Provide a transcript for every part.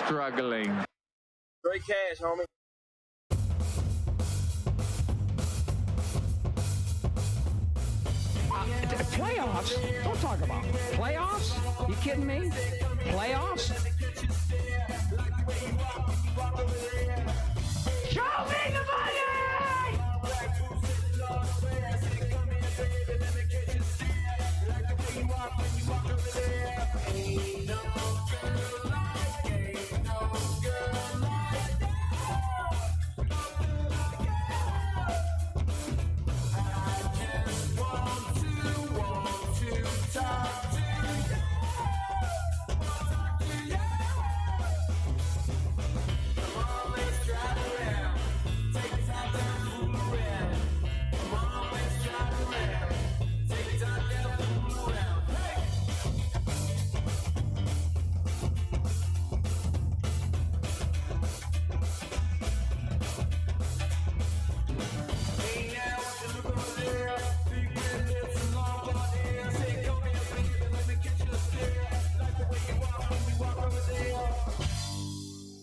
struggling. Great cash, homie. Playoffs? Don't talk about playoffs. You kidding me? Playoffs? Show me the money!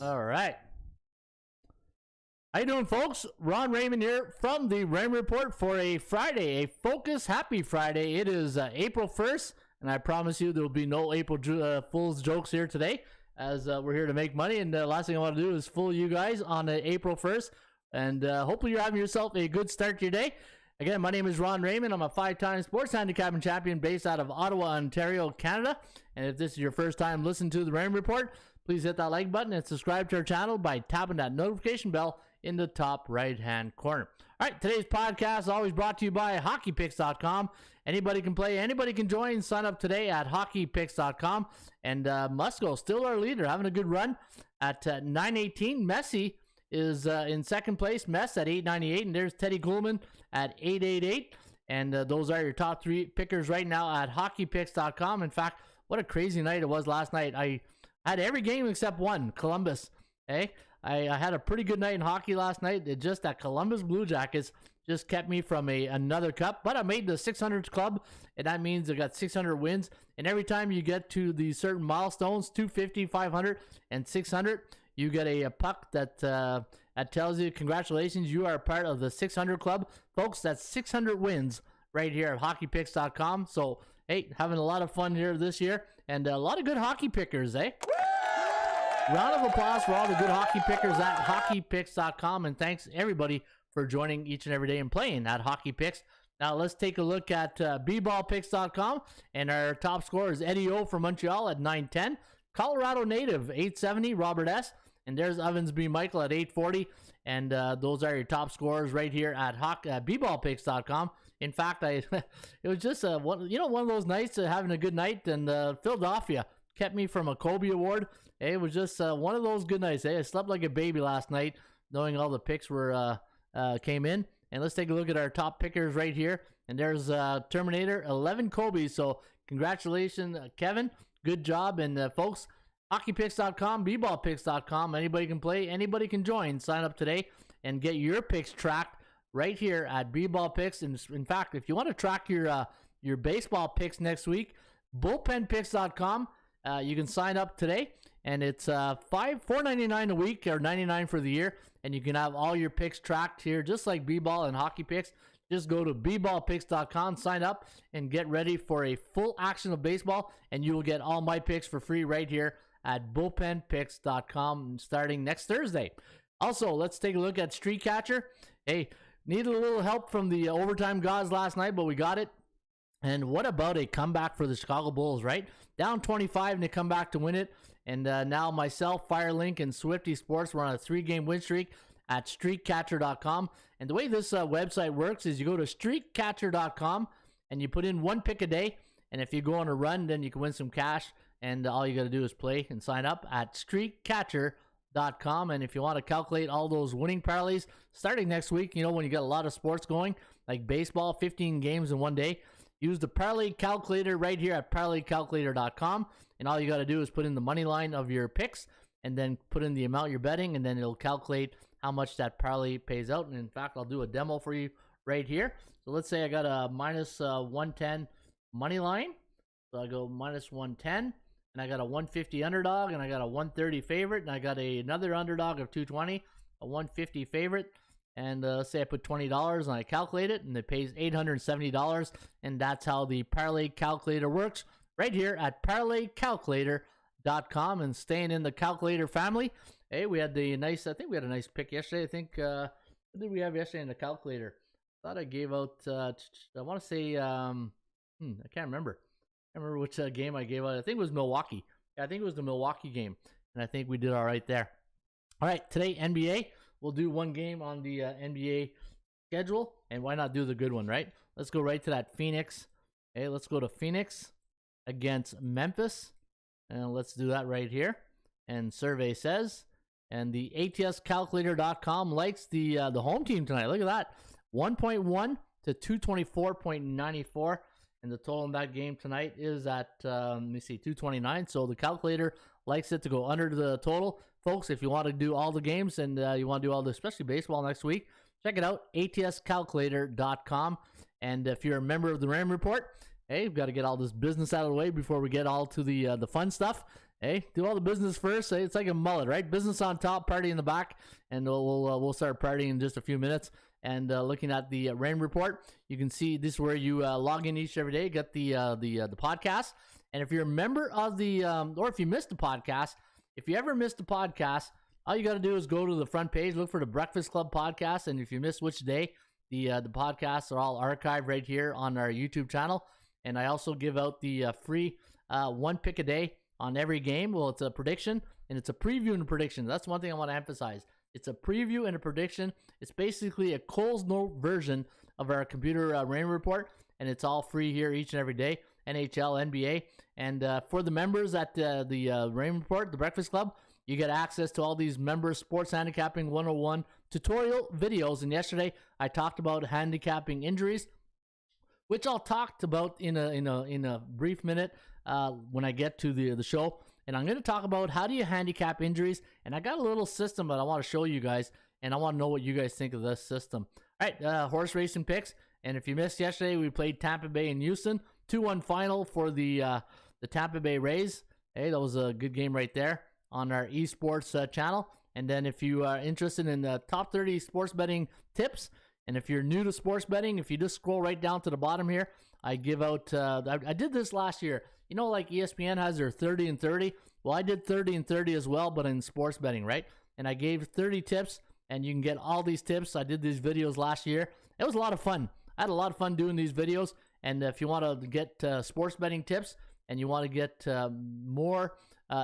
All right. How you doing, folks? Ron Raymond here from the Raymond Report for a Friday, a Focus Happy Friday. It is April 1st, and I promise you there will be no April Fool's jokes here today, as we're here to make money, and the last thing I want to do is fool you guys on April 1st, and hopefully you're having yourself a good start to your day. Again, my name is Ron Raymond. I'm a 5-time sports handicapping champion based out of Ottawa, Ontario, Canada, and if this is your first time listening to the Raymond Report, please hit that like button and subscribe to our channel by tapping that notification bell in the top right-hand corner. All right, today's podcast is always brought to you by HockeyPicks.com. Anybody can play, anybody can join. Sign up today at HockeyPicks.com. And Musco, still our leader, having a good run at 918. Messi is in second place, Mess at 898. And there's Teddy Coolman at 888. And those are your top three pickers right now at HockeyPicks.com. In fact, what a crazy night it was last night. I had every game except one, Columbus. Hey, I had a pretty good night in hockey last night. It just that Columbus Blue Jackets just kept me from another cup. But I made the 600 club, and that means I got 600 wins. And every time you get to these certain milestones, 250, 500, and 600, you get a puck that tells you, congratulations, you are a part of the 600 club. Folks, that's 600 wins right here at HockeyPicks.com. So, hey, having a lot of fun here this year. And a lot of good hockey pickers, eh? Round of applause for all the good hockey pickers at HockeyPicks.com. And thanks, everybody, for joining each and every day and playing at Hockey Picks. Now, let's take a look at bballpicks.com. And our top scorer is Eddie O from Montreal at 910. Colorado native, 870, Robert S. And there's Evans B. Michael at 840. And those are your top scorers right here at bballpicks.com. In fact, it was just one of those nights having a good night, and Philadelphia kept me from a Kobe Award. It was just one of those good nights. I slept like a baby last night, knowing all the picks were came in. And let's take a look at our top pickers right here. And there's Terminator, 11 Kobe. So congratulations, Kevin. Good job. And folks, HockeyPicks.com, bballpicks.com. Anybody can play, anybody can join. Sign up today and get your picks tracked right here at B-Ball-Picks. And in fact, if you want to track your baseball picks next week, bullpenpicks.com. You can sign up today, and it's $4.99 a week or $99 for the year, and you can have all your picks tracked here, just like B-Ball and Hockey Picks. Just go to bballpicks.com, sign up, and get ready for a full action of baseball, and you will get all my picks for free right here at bullpenpicks.com starting next Thursday. Also, let's take a look at Street Catcher. Hey, needed a little help from the overtime gods last night, but we got it. And what about a comeback for the Chicago Bulls, right? Down 25 and they come back to win it. And now myself, Firelink, and Swifty Sports, we're on a 3-game win streak at streetcatcher.com. And the way this website works is you go to streetcatcher.com and you put in one pick a day. And if you go on a run, then you can win some cash. And all you got to do is play and sign up at streetcatcher.com. And if you want to calculate all those winning parlays starting next week, when you got a lot of sports going, like baseball, 15 games in one day, use the parlay calculator right here at parlaycalculator.com. And all you got to do is put in the money line of your picks and then put in the amount you're betting, and then it'll calculate how much that parlay pays out. And in fact, I'll do a demo for you right here. So let's say I got a minus 110 money line. So I go minus 110. and I got a 150 underdog, and I got a 130 favorite, and I got another underdog of 220, a 150 favorite. And say I put $20 and I calculate it, and it pays $870, and that's how the parlay calculator works right here at parlaycalculator.com. And staying in the calculator family, hey, we had I think we had a nice pick yesterday. I think what did we have yesterday in the calculator? I thought I gave out I want to say I can't remember. I can't remember which game I gave out. I think it was Milwaukee. Yeah, I think it was the Milwaukee game, and I think we did all right there. All right, today NBA. We'll do one game on the NBA schedule, and why not do the good one, right? Let's go right to that Phoenix. Hey, let's go to Phoenix against Memphis, and let's do that right here. And survey says, and the ATScalculator.com likes the home team tonight. Look at that, 1.1 to 224.94, and the total in that game tonight is at let me see, 229. So the calculator likes it to go under the total. Folks, if you want to do all the games and you want to do all the, especially baseball next week, check it out, ATScalculator.com. And if you're a member of the Ram Report, hey, we've got to get all this business out of the way before we get all to the fun stuff. Hey, do all the business first. Hey, it's like a mullet, right? Business on top, party in the back, and we'll start partying in just a few minutes. And looking at the Ram Report, you can see this is where you log in each every day, get the podcast. And if you're a member of the, or if you missed the podcast, if you ever missed a podcast, all you got to do is go to the front page, look for the Breakfast Club podcast, and if you miss which day, the podcasts are all archived right here on our YouTube channel. And I also give out the free one pick a day on every game. Well, it's a prediction, and it's a preview and a prediction. That's one thing I want to emphasize. It's a preview and a prediction. It's basically a Cole's Note version of our computer rain report, and it's all free here each and every day. NHL, NBA, and for the members at the Rain Report, the Breakfast Club, you get access to all these members Sports Handicapping 101 tutorial videos. And yesterday I talked about handicapping injuries, which I'll talk about in a brief minute when I get to the show. And I'm going to talk about how do you handicap injuries, and I got a little system that I want to show you guys, and I want to know what you guys think of this system. All right, horse racing picks. And if you missed yesterday, we played Tampa Bay and Houston. 2-1 final for the Tampa Bay Rays. Hey, that was a good game right there on our esports channel. And then if you are interested in the top 30 sports betting tips, and if you're new to sports betting, if you just scroll right down to the bottom here, I give out, I did this last year. You know, like ESPN has their 30 and 30. Well, I did 30 and 30 as well, but in sports betting, right? And I gave 30 tips, and you can get all these tips. I did these videos last year. It was a lot of fun. I had a lot of fun doing these videos. And if you want to get sports betting tips and you want to get more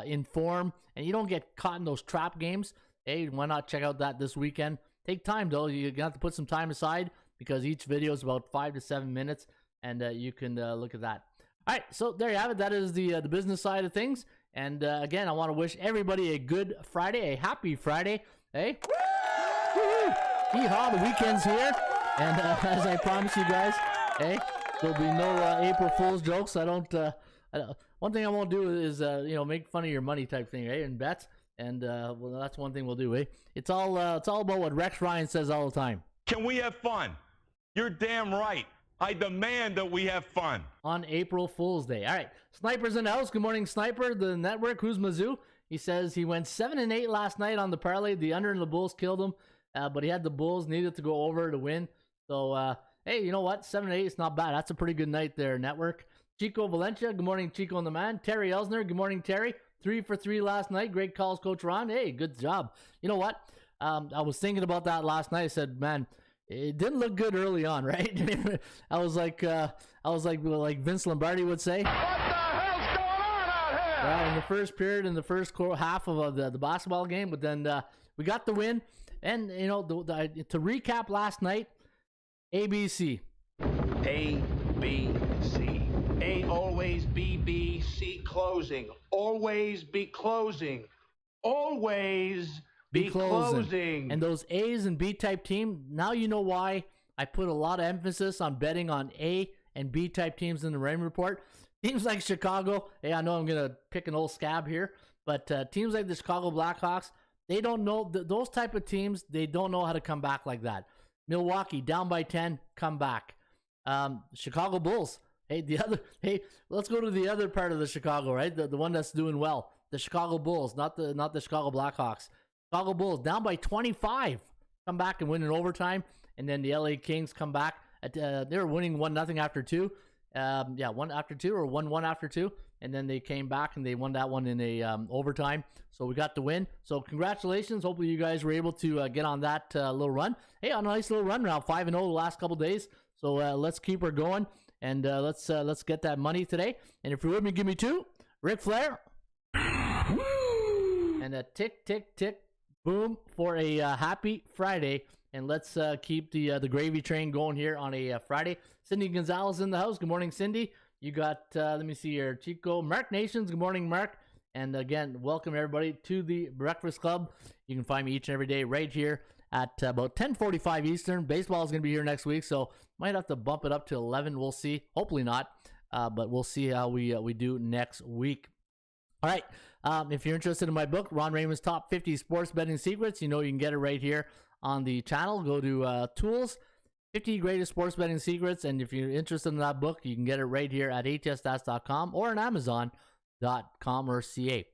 informed and you don't get caught in those trap games, hey, why not check out that this weekend? Take time, though. You're going to have to put some time aside because each video is about 5 to 7 minutes, and you can look at that. All right, so there you have it. That is the business side of things. And again, I want to wish everybody a good Friday, a happy Friday. Hey? Woo-hoo! Yeehaw, the weekend's here. And as I promised you guys, hey, there'll be no April Fool's jokes. One thing I won't do is make fun of your money type thing, eh? And bets. And well, that's one thing we'll do, eh? It's all about what Rex Ryan says all the time. Can we have fun? You're damn right. I demand that we have fun. On April Fool's Day. All right. Sniper's in the house. Good morning, Sniper. The network, who's Mizzou? He says he went 7-8 last night on the parlay. The under and the Bulls killed him. But he had the Bulls, needed to go over to win. So, hey, you know what? 7-8 is not bad. That's a pretty good night there, network. Chico Valencia. Good morning, Chico and the man. Terry Elsner. Good morning, Terry. 3 for 3 last night. Great calls, Coach Ron. Hey, good job. You know what? I was thinking about that last night. I said, man, it didn't look good early on, right? I was like Vince Lombardi would say. What the hell's going on out here? In the first period, in the first half of the basketball game, but then we got the win. And you know, to recap last night, ABC. A, B, C. A, always B, B, C, closing. Always be closing. Always be closing. And those A's and B type team, now you know why I put a lot of emphasis on betting on A and B type teams in the Rain Report. Teams like Chicago, hey, I know I'm going to pick an old scab here, but teams like the Chicago Blackhawks, they don't know, those type of teams, they don't know how to come back like that. Milwaukee, down by 10, come back. Chicago Bulls, Hey, let's go to the other part of the Chicago, right? The one that's doing well. The Chicago Bulls, not the Chicago Blackhawks. Chicago Bulls down by 25. Come back and win in overtime. And then the LA Kings come back. They were winning 1-0 after 2. 1 after 2 or 1-1 after 2. And then they came back and they won that one in a overtime. So we got the win. So congratulations. Hopefully you guys were able to get on that little run. Hey, a nice little run now. 5-0 the last couple days. So let's keep her going. And let's get that money today. And if you're with me, give me 2. Ric Flair. And a tick, tick, tick, boom for a happy Friday. And let's keep the gravy train going here on a Friday. Cindy Gonzalez in the house. Good morning, Cindy. You got, let me see here, Chico. Mark Nations. Good morning, Mark. And again, welcome everybody to the Breakfast Club. You can find me each and every day right here at about 10:45 Eastern. Baseball is going to be here next week, so might have to bump it up to 11. We'll see. Hopefully not, but we'll see how we do next week. All right. If you're interested in my book, Ron Raymond's Top 50 Sports Betting Secrets, you know you can get it right here on the channel. Go to Tools, 50 Greatest Sports Betting Secrets, and if you're interested in that book, you can get it right here at atsstats.com or on Amazon.com or CA.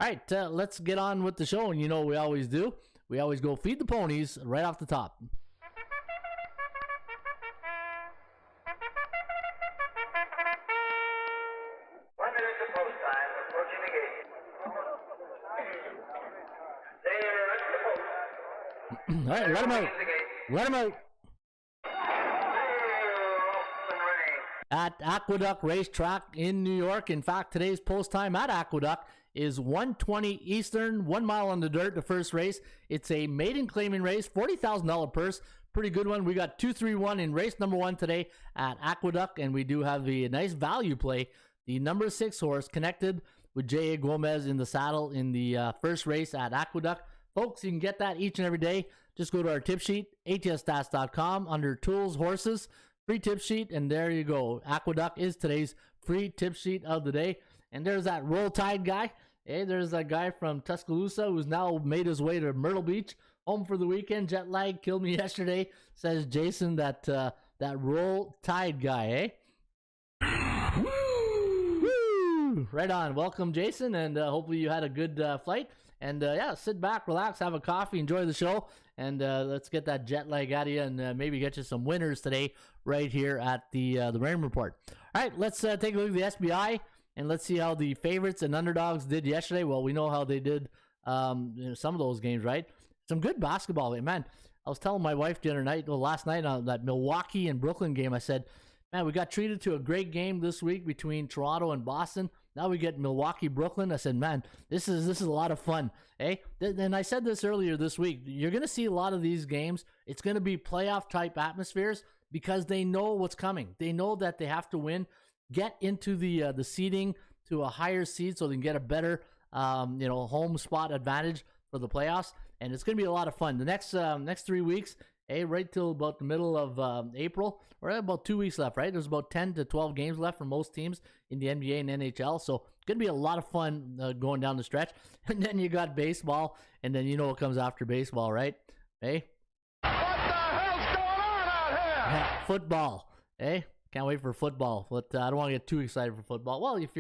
All right, let's get on with the show, and you know we always do. We always go feed the ponies right off the top. 1 minute to post time, approaching the gate. Stay at the post. All right, let him out. Let him out. At Aqueduct Racetrack in New York. In fact, today's post time at Aqueduct is 1:20 Eastern, 1 mile on the dirt, the first race. It's a maiden claiming race, $40,000 purse. Pretty good one. We got 2-3-1 in race number 1 today at Aqueduct, and we do have the nice value play. The number 6 horse connected with J.A. Gomez in the saddle in the first race at Aqueduct. Folks, you can get that each and every day. Just go to our tip sheet, atsstats.com, under Tools, Horses, free tip sheet, and there you go. Aqueduct is today's free tip sheet of the day. And there's that Roll Tide guy. Hey, there's that guy from Tuscaloosa who's now made his way to Myrtle Beach, home for the weekend. Jet lag killed me yesterday, says Jason, that Roll Tide guy, eh? Woo! Right on. Welcome, Jason, and hopefully you had a good flight. And yeah, sit back, relax, have a coffee, enjoy the show, and let's get that jet lag out of you, and maybe get you some winners today right here at the Raymond Report. All right, let's take a look at the SBI, and let's see how the favorites and underdogs did yesterday. Well, we know how they did some of those games, right? Some good basketball. Man, I was telling my wife last night on that Milwaukee and Brooklyn game, I said, man, we got treated to a great game this week between Toronto and Boston. Now we get Milwaukee, Brooklyn. I said, man, this is a lot of fun. Hey, and I said this earlier this week. You're going to see a lot of these games. It's going to be playoff type atmospheres because they know what's coming. They know that they have to win, get into the seeding to a higher seed so they can get a better home spot advantage for the playoffs. And it's going to be a lot of fun. The next 3 weeks, right till about the middle of April, or about 2 weeks left, right? There's about 10 to 12 games left for most teams in the NBA and NHL. So it's going to be a lot of fun going down the stretch. And then you got baseball, and then you know what comes after baseball, right? Hey? What the hell's going on out here? Yeah, football. Hey? Can't wait for football, but I don't want to get too excited for football. Well, if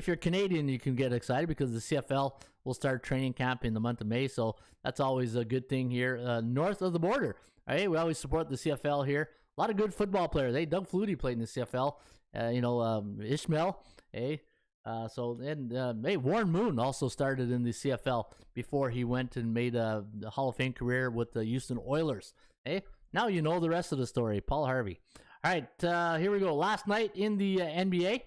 you're Canadian, you can get excited because the CFL will start training camp in the month of May, so that's always a good thing here north of the border. All right, we always support the CFL here. A lot of good football players. Hey, Doug Flutie played in the CFL. Ishmael. Hey, Warren Moon also started in the CFL before he went and made a Hall of Fame career with the Houston Oilers. Hey, now you know the rest of the story. Paul Harvey. All right, here we go. Last night in the NBA,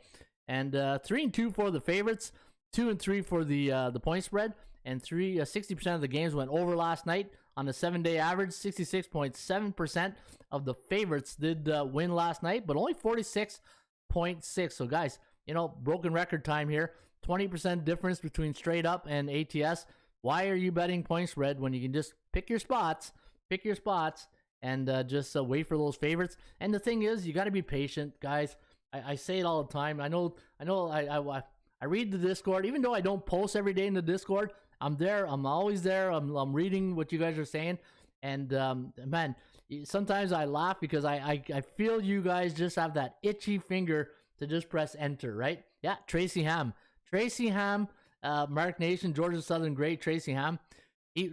and 3-2 for the favorites, 2-3 for the point spread, and 60% of the games went over last night. On a 7-day average, 66.7% of the favorites did win last night, but only 46.6. So guys, broken record time here. 20% difference between straight up and ATS. Why are you betting point spread when you can just pick your spots, and just wait for those favorites? And the thing is, you got to be patient, guys. I say it all the time. I know. I read the Discord, even though I don't post every day in the Discord. I'm there. I'm always there. I'm reading what you guys are saying, and man, sometimes I laugh because I feel you guys just have that itchy finger to just press enter, right? Yeah, Tracy Ham. Tracy Ham, Mark Nation, Georgia Southern great Tracy Ham.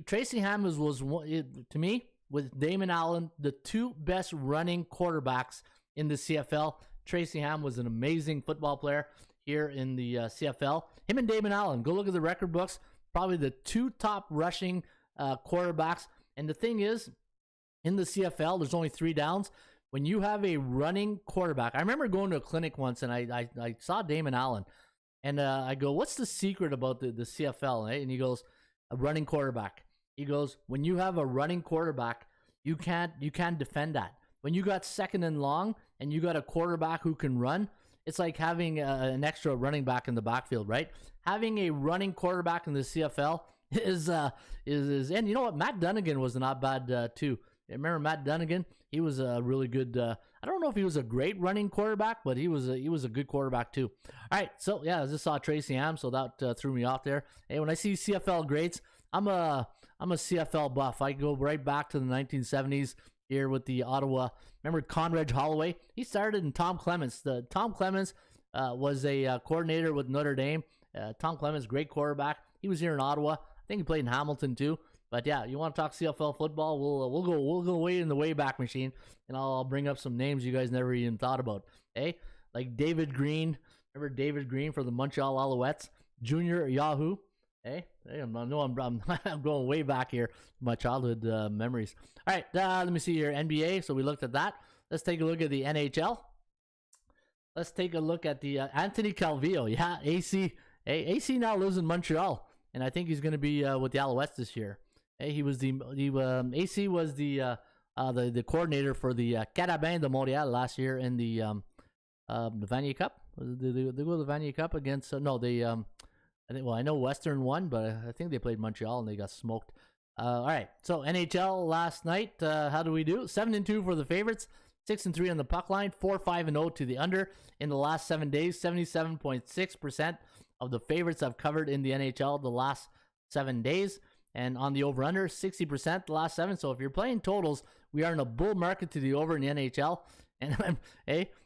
Tracy Ham was to me, with Damon Allen, the two best running quarterbacks in the CFL. Tracy Ham was an amazing football player here in the CFL. Him and Damon Allen, go look at the record books, probably the two top rushing quarterbacks. And the thing is, in the CFL, there's only 3 downs. When you have a running quarterback, I remember going to a clinic once and I saw Damon Allen, and I go, what's the secret about the CFL? Right? And he goes, a running quarterback. He goes, when you have a running quarterback, you can't defend that. When you got second and long and you got a quarterback who can run, it's like having an extra running back in the backfield, right? Having a running quarterback in the CFL is and you know what? Matt Dunnigan was not bad too. Remember Matt Dunnigan? He was a really good. I don't know if he was a great running quarterback, but he was a good quarterback too. All right, so yeah, I just saw Tracy Ham, so that threw me off there. Hey, when I see CFL greats, I'm a CFL buff. I go right back to the 1970s here with the Ottawa. Remember Conrad Holloway? He started in Tom Clements. Tom Clements was a coordinator with Notre Dame. Tom Clements, great quarterback. He was here in Ottawa. I think he played in Hamilton too. But yeah, you want to talk CFL football? We'll go way in the Wayback Machine, and I'll bring up some names you guys never even thought about. Hey, like David Green. Remember David Green for the Montreal Alouettes? Junior Yahoo. Hey, I'm going way back here, my childhood memories. All right, let me see here. NBA. So we looked at that. Let's take a look at the NHL. Let's take a look at the Anthony Calvillo. Yeah, AC. Hey, AC now lives in Montreal, and I think he's going to be with the Alouettes this year. Hey, AC was the coordinator for the Carabins de Montréal last year in the Vanier Cup. Did they go to the Vanier Cup against? I know Western won, but I think they played Montreal and they got smoked. All right, so NHL last night. How do we do? 7-2 for the favorites, 6-3 on the puck line, 4-5-0 to the under in the last 7 days. 77.6% of the favorites have covered in the NHL the last 7 days. And on the over-under, 60% the last 7. So if you're playing totals, we are in a bull market to the over in the NHL. And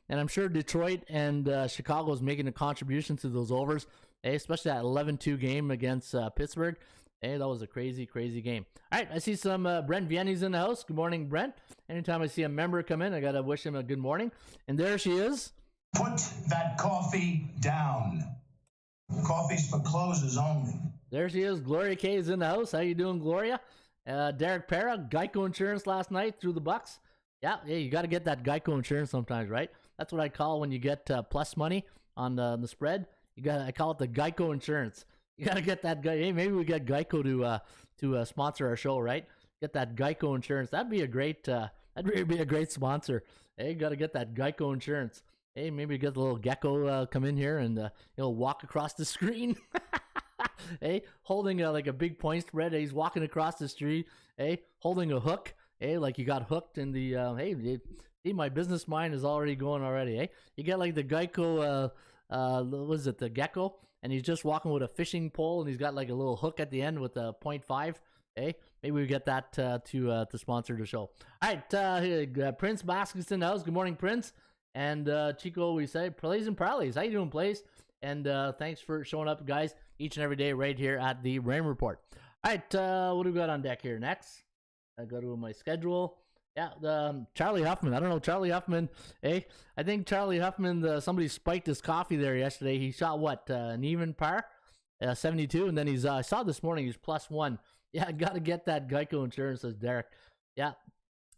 I'm sure Detroit and Chicago is making a contribution to those overs, especially that 11-2 game against Pittsburgh. That was a crazy, crazy game. All right, I see some Brent Vianney's in the house. Good morning, Brent. Anytime I see a member come in, I got to wish him a good morning. And there she is. Put that coffee down. Coffee's for closers only. There she is. Gloria K is in the house. How you doing, Gloria? Derek Para, Geico Insurance last night through the Bucks. Yeah, you got to get that Geico Insurance sometimes, right? That's what I call when you get plus money on the spread. I call it the Geico Insurance. You got to get that guy. Hey, maybe we get Geico to sponsor our show, right? Get that Geico Insurance. That'd be a great sponsor. Hey, got to get that Geico Insurance. Hey, maybe get the little gecko come in here and walk across the screen. Hey, holding like a big point spread. He's walking across the street. Hey, holding a hook. Hey, like you got hooked in the. See, my business mind is already going already. Hey, you get like the Geico. What is it? The gecko, and he's just walking with a fishing pole, and he's got like a little hook at the end with a 0.5. Hey, maybe we get that to sponsor the show. All right, Prince Basketball in the house. Good morning, Prince. And Chico, we say Plays and Prowlies. How you doing, Plays? And thanks for showing up, guys, each and every day right here at the Raymond Report. All right, what do we got on deck here next? I go to my schedule. Yeah, Charlie Huffman. I don't know, Charlie Huffman. Hey, I think Charlie Huffman, somebody spiked his coffee there yesterday. He shot what, an even par? 72, and then he's, I saw this morning, he's +1. Yeah, I got to get that Geico Insurance, says Derek. Yeah.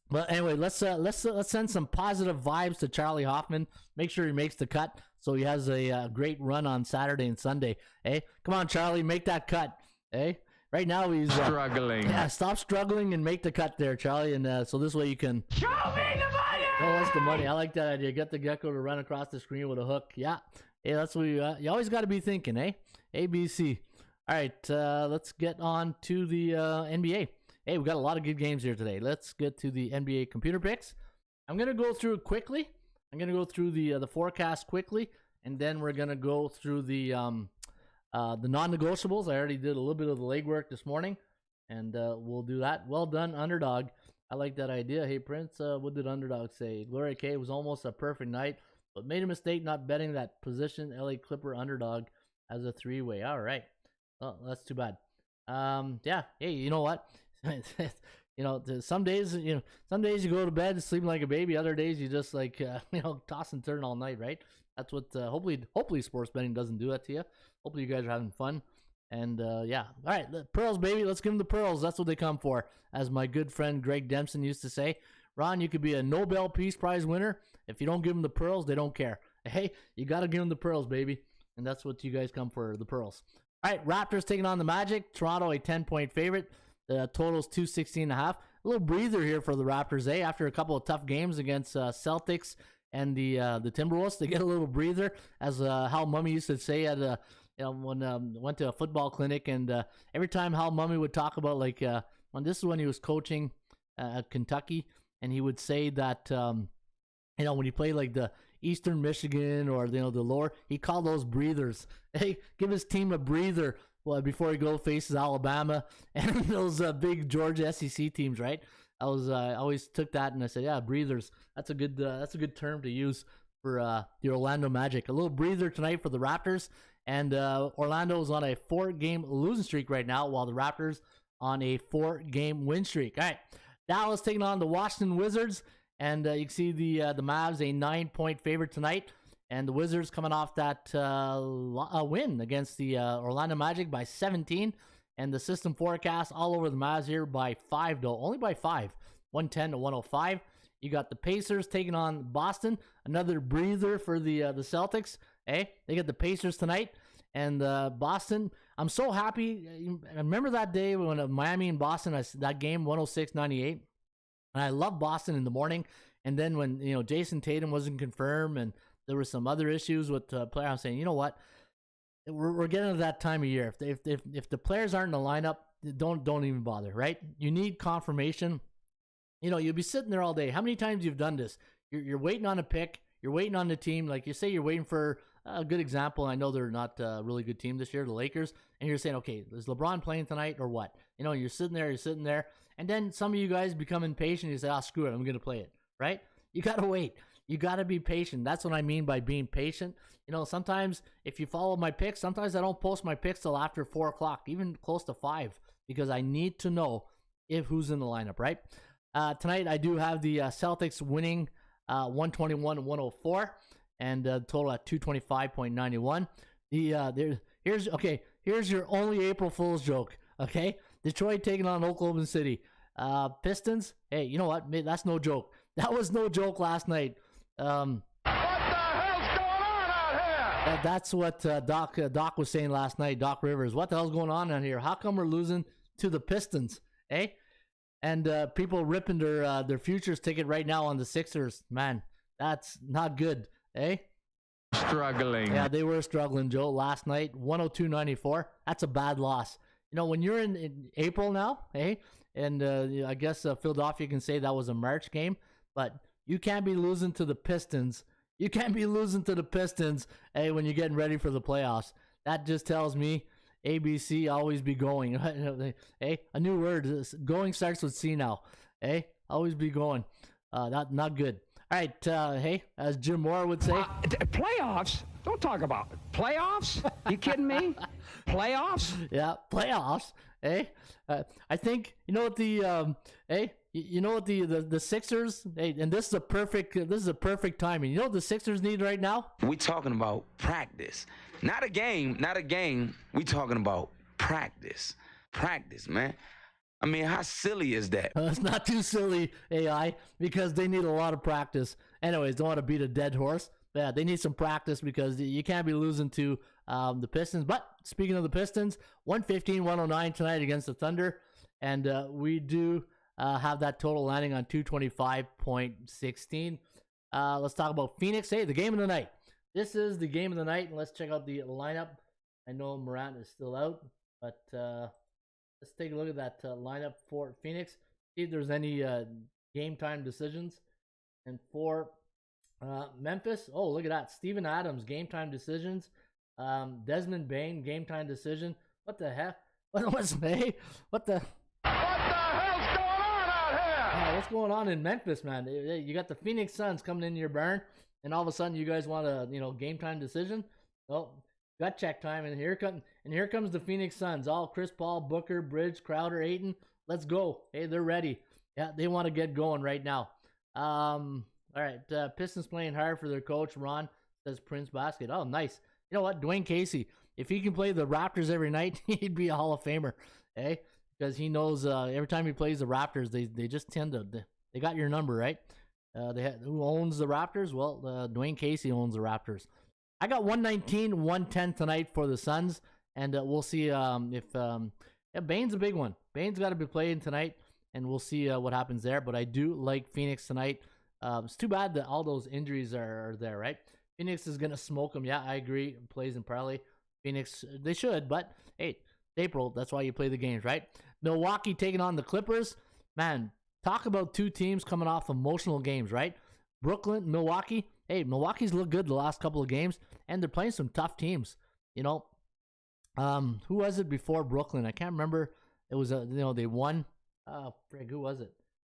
But anyway, let's send some positive vibes to Charlie Hoffman. Make sure he makes the cut so he has a great run on Saturday and Sunday. Hey, come on, Charlie, make that cut. Hey, right now he's struggling. Yeah, stop struggling and make the cut there, Charlie. And so this way you can Show me the money! Oh, that's the money. I like that idea. Get the gecko to run across the screen with a hook. Yeah, hey, that's what you always got to be thinking, eh? ABC. All right, let's get on to the NBA. Hey, we got a lot of good games here today. Let's get to the NBA computer picks. I'm gonna go through it quickly. I'm gonna go through the forecast quickly, and then we're gonna go through the non-negotiables. I already did a little bit of the legwork this morning, and we'll do that. Well done, Underdog. I like that idea. Hey, Prince, what did Underdog say? Gloria K was almost a perfect night. but made a mistake not betting that position LA Clipper underdog as a 3-way. All right. Well, that's too bad. Yeah. Hey, you know what? Some days you go to bed sleeping like a baby. Other days you just toss and turn all night, right? That's what hopefully sports betting doesn't do that to you. Hopefully you guys are having fun. And yeah. All right, the pearls, baby. Let's give them the pearls. That's what they come for. As my good friend Greg Dempson used to say, Ron, you could be a Nobel Peace Prize winner. If you don't give them the pearls, they don't care. Hey, you got to give them the pearls, baby. And that's what you guys come for, the pearls. All right, Raptors taking on the Magic. Toronto, a 10-point favorite. The total's 216.5. A little breather here for the Raptors, after a couple of tough games against Celtics and the Timberwolves. They get a little breather, as Hal Mummy used to say at when went to a football clinic, and every time Hal Mummy would talk about when he was coaching at Kentucky, and he would say that when he played like the Eastern Michigan or the lower, he called those breathers. Hey, give his team a breather before he faces Alabama and those big Georgia SEC teams, right? I always took that and I said, yeah, breathers. That's a good term to use for the Orlando Magic. A little breather tonight for the Raptors, and Orlando is on a 4-game losing streak right now, while the Raptors on a 4-game win streak. All right, Dallas taking on the Washington Wizards. And you can see the Mavs a 9-point favorite tonight, and the Wizards coming off that win against the Orlando Magic by 17. And the system forecast all over the Mavs here by 5, though, only by 5, 110 to 105. You got the Pacers taking on Boston, another breather for the Celtics. They got the Pacers tonight, and Boston. I'm so happy. I remember that day when Miami and Boston, that game 106-98. And I love Boston in the morning. And then when, Jason Tatum wasn't confirmed and there were some other issues with players, I'm saying, you know what? We're getting to that time of year. If the players aren't in the lineup, don't even bother, right? You need confirmation. You'll be sitting there all day. How many times you've done this? You're waiting on a pick. You're waiting on the team. Like you say, you're waiting for a good example. I know they're not a really good team this year, the Lakers. And you're saying, okay, is LeBron playing tonight or what? You're sitting there. And then some of you guys become impatient. You say, screw it, I'm going to play it, right? You got to wait. You got to be patient. That's what I mean by being patient. Sometimes if you follow my picks, sometimes I don't post my picks till after 4 o'clock, even close to 5, because I need to know who's in the lineup, right? Tonight I do have the Celtics winning 121-104, and total at 225.91. Here's your only April Fool's joke, okay? Detroit taking on Oklahoma City. Pistons, hey, you know what? That's no joke. That was no joke last night. What the hell's going on out here? That's what Doc was saying last night, Doc Rivers. What the hell's going on out here? How come we're losing to the Pistons, And people ripping their futures ticket right now on the Sixers. Man, that's not good, Struggling. Yeah, they were struggling, Joe, last night. 102-94. That's a bad loss. When you're in April now, and I guess Philadelphia can say that was a March game, but you can't be losing to the Pistons. You can't be losing to the Pistons, when you're getting ready for the playoffs. That just tells me ABC always be going. A new word. Going starts with C now. Always be going. Not good. All right, as Jim Moore would say. Playoffs? Don't talk about it. Playoffs? You kidding me? Playoffs? Yeah, playoffs. I think what the the Sixers. And this is a perfect timing. You know what the Sixers need right now? We talking about practice, not a game. We talking about practice, man. I mean, how silly is that? It's not too silly, AI, because they need a lot of practice. Anyways, don't want to beat a dead horse. Yeah, they need some practice because you can't be losing to the Pistons. But speaking of the Pistons, 115-109 tonight against the Thunder. And we do have that total landing on 225.16. Let's talk about Phoenix. Hey, the game of the night. This is the game of the night. And let's check out the lineup. I know Morant is still out, but let's take a look at that lineup for Phoenix. See if there's any game time decisions. And for Memphis, oh, look at that. Steven Adams, game time decisions. Desmond Bain, game time decision. What the heck? What the hell's going on out here? What's going on in Memphis, man? You got the Phoenix Suns coming into your barn. and all of a sudden you guys want a game time decision. Well, gut check time, and here comes the Phoenix Suns. All Chris Paul, Booker, Bridge, Crowder, Ayton. Let's go. Hey, they're ready. Yeah, they want to get going right now. All right, Pistons playing hard for their coach, Ron, says Prince Basket. Oh, nice. You know what? Dwayne Casey, if he can play the Raptors every night, he'd be a Hall of Famer, eh? Because he knows every time he plays the Raptors, they just tend to, they got your number, right? Who owns the Raptors? Well, Dwayne Casey owns the Raptors. I got 119-110 tonight for the Suns, and we'll see if Bane's a big one. Bane's got to be playing tonight, and we'll see what happens there. But I do like Phoenix tonight. It's too bad that all those injuries are there, right? Phoenix is going to smoke them. Yeah, I agree. Plays in parlay. Phoenix, they should, but hey, it's April. That's why you play the games, right? Milwaukee taking on the Clippers. Man, talk about two teams coming off emotional games, right? Brooklyn, Milwaukee. Hey, Milwaukee's looked good the last couple of games, and they're playing some tough teams. Who was it before Brooklyn? I can't remember. It was they won. Who was it?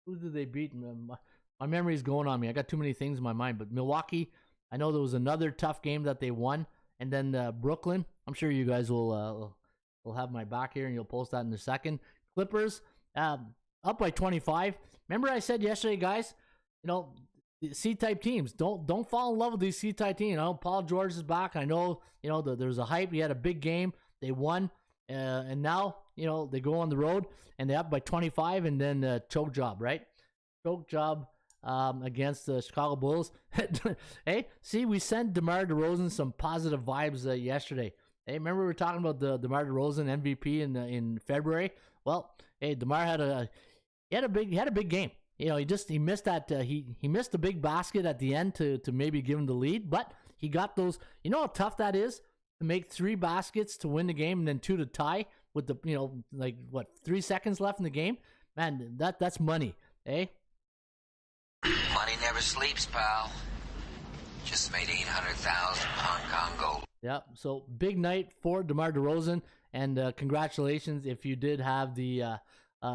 Who did they beat? My memory's going on me. I got too many things in my mind. But Milwaukee, I know there was another tough game that they won, and then Brooklyn. I'm sure you guys will have my back here, and you'll post that in a second. Clippers up by 25. Remember I said yesterday, guys, C-type teams. Don't fall in love with these C-type teams. Paul George is back. I know, there's a hype. He had a big game. They won. And now, they go on the road and they're up by 25 and then choke job, right? Choke job against the Chicago Bulls. Hey, see, we sent DeMar DeRozan some positive vibes yesterday. Hey, remember we were talking about the DeMar DeRozan MVP in February? Well, hey, DeMar had a big game. He missed that he missed a big basket at the end to maybe give him the lead, but he got those. You know how tough that is to make 3 baskets to win the game and then 2 to tie with the 3 seconds left in the game. Man, that's money, eh? Money never sleeps, pal. Just made 800,000 Hong Kong gold. Yeah, so big night for DeMar DeRozan, and congratulations if you did have the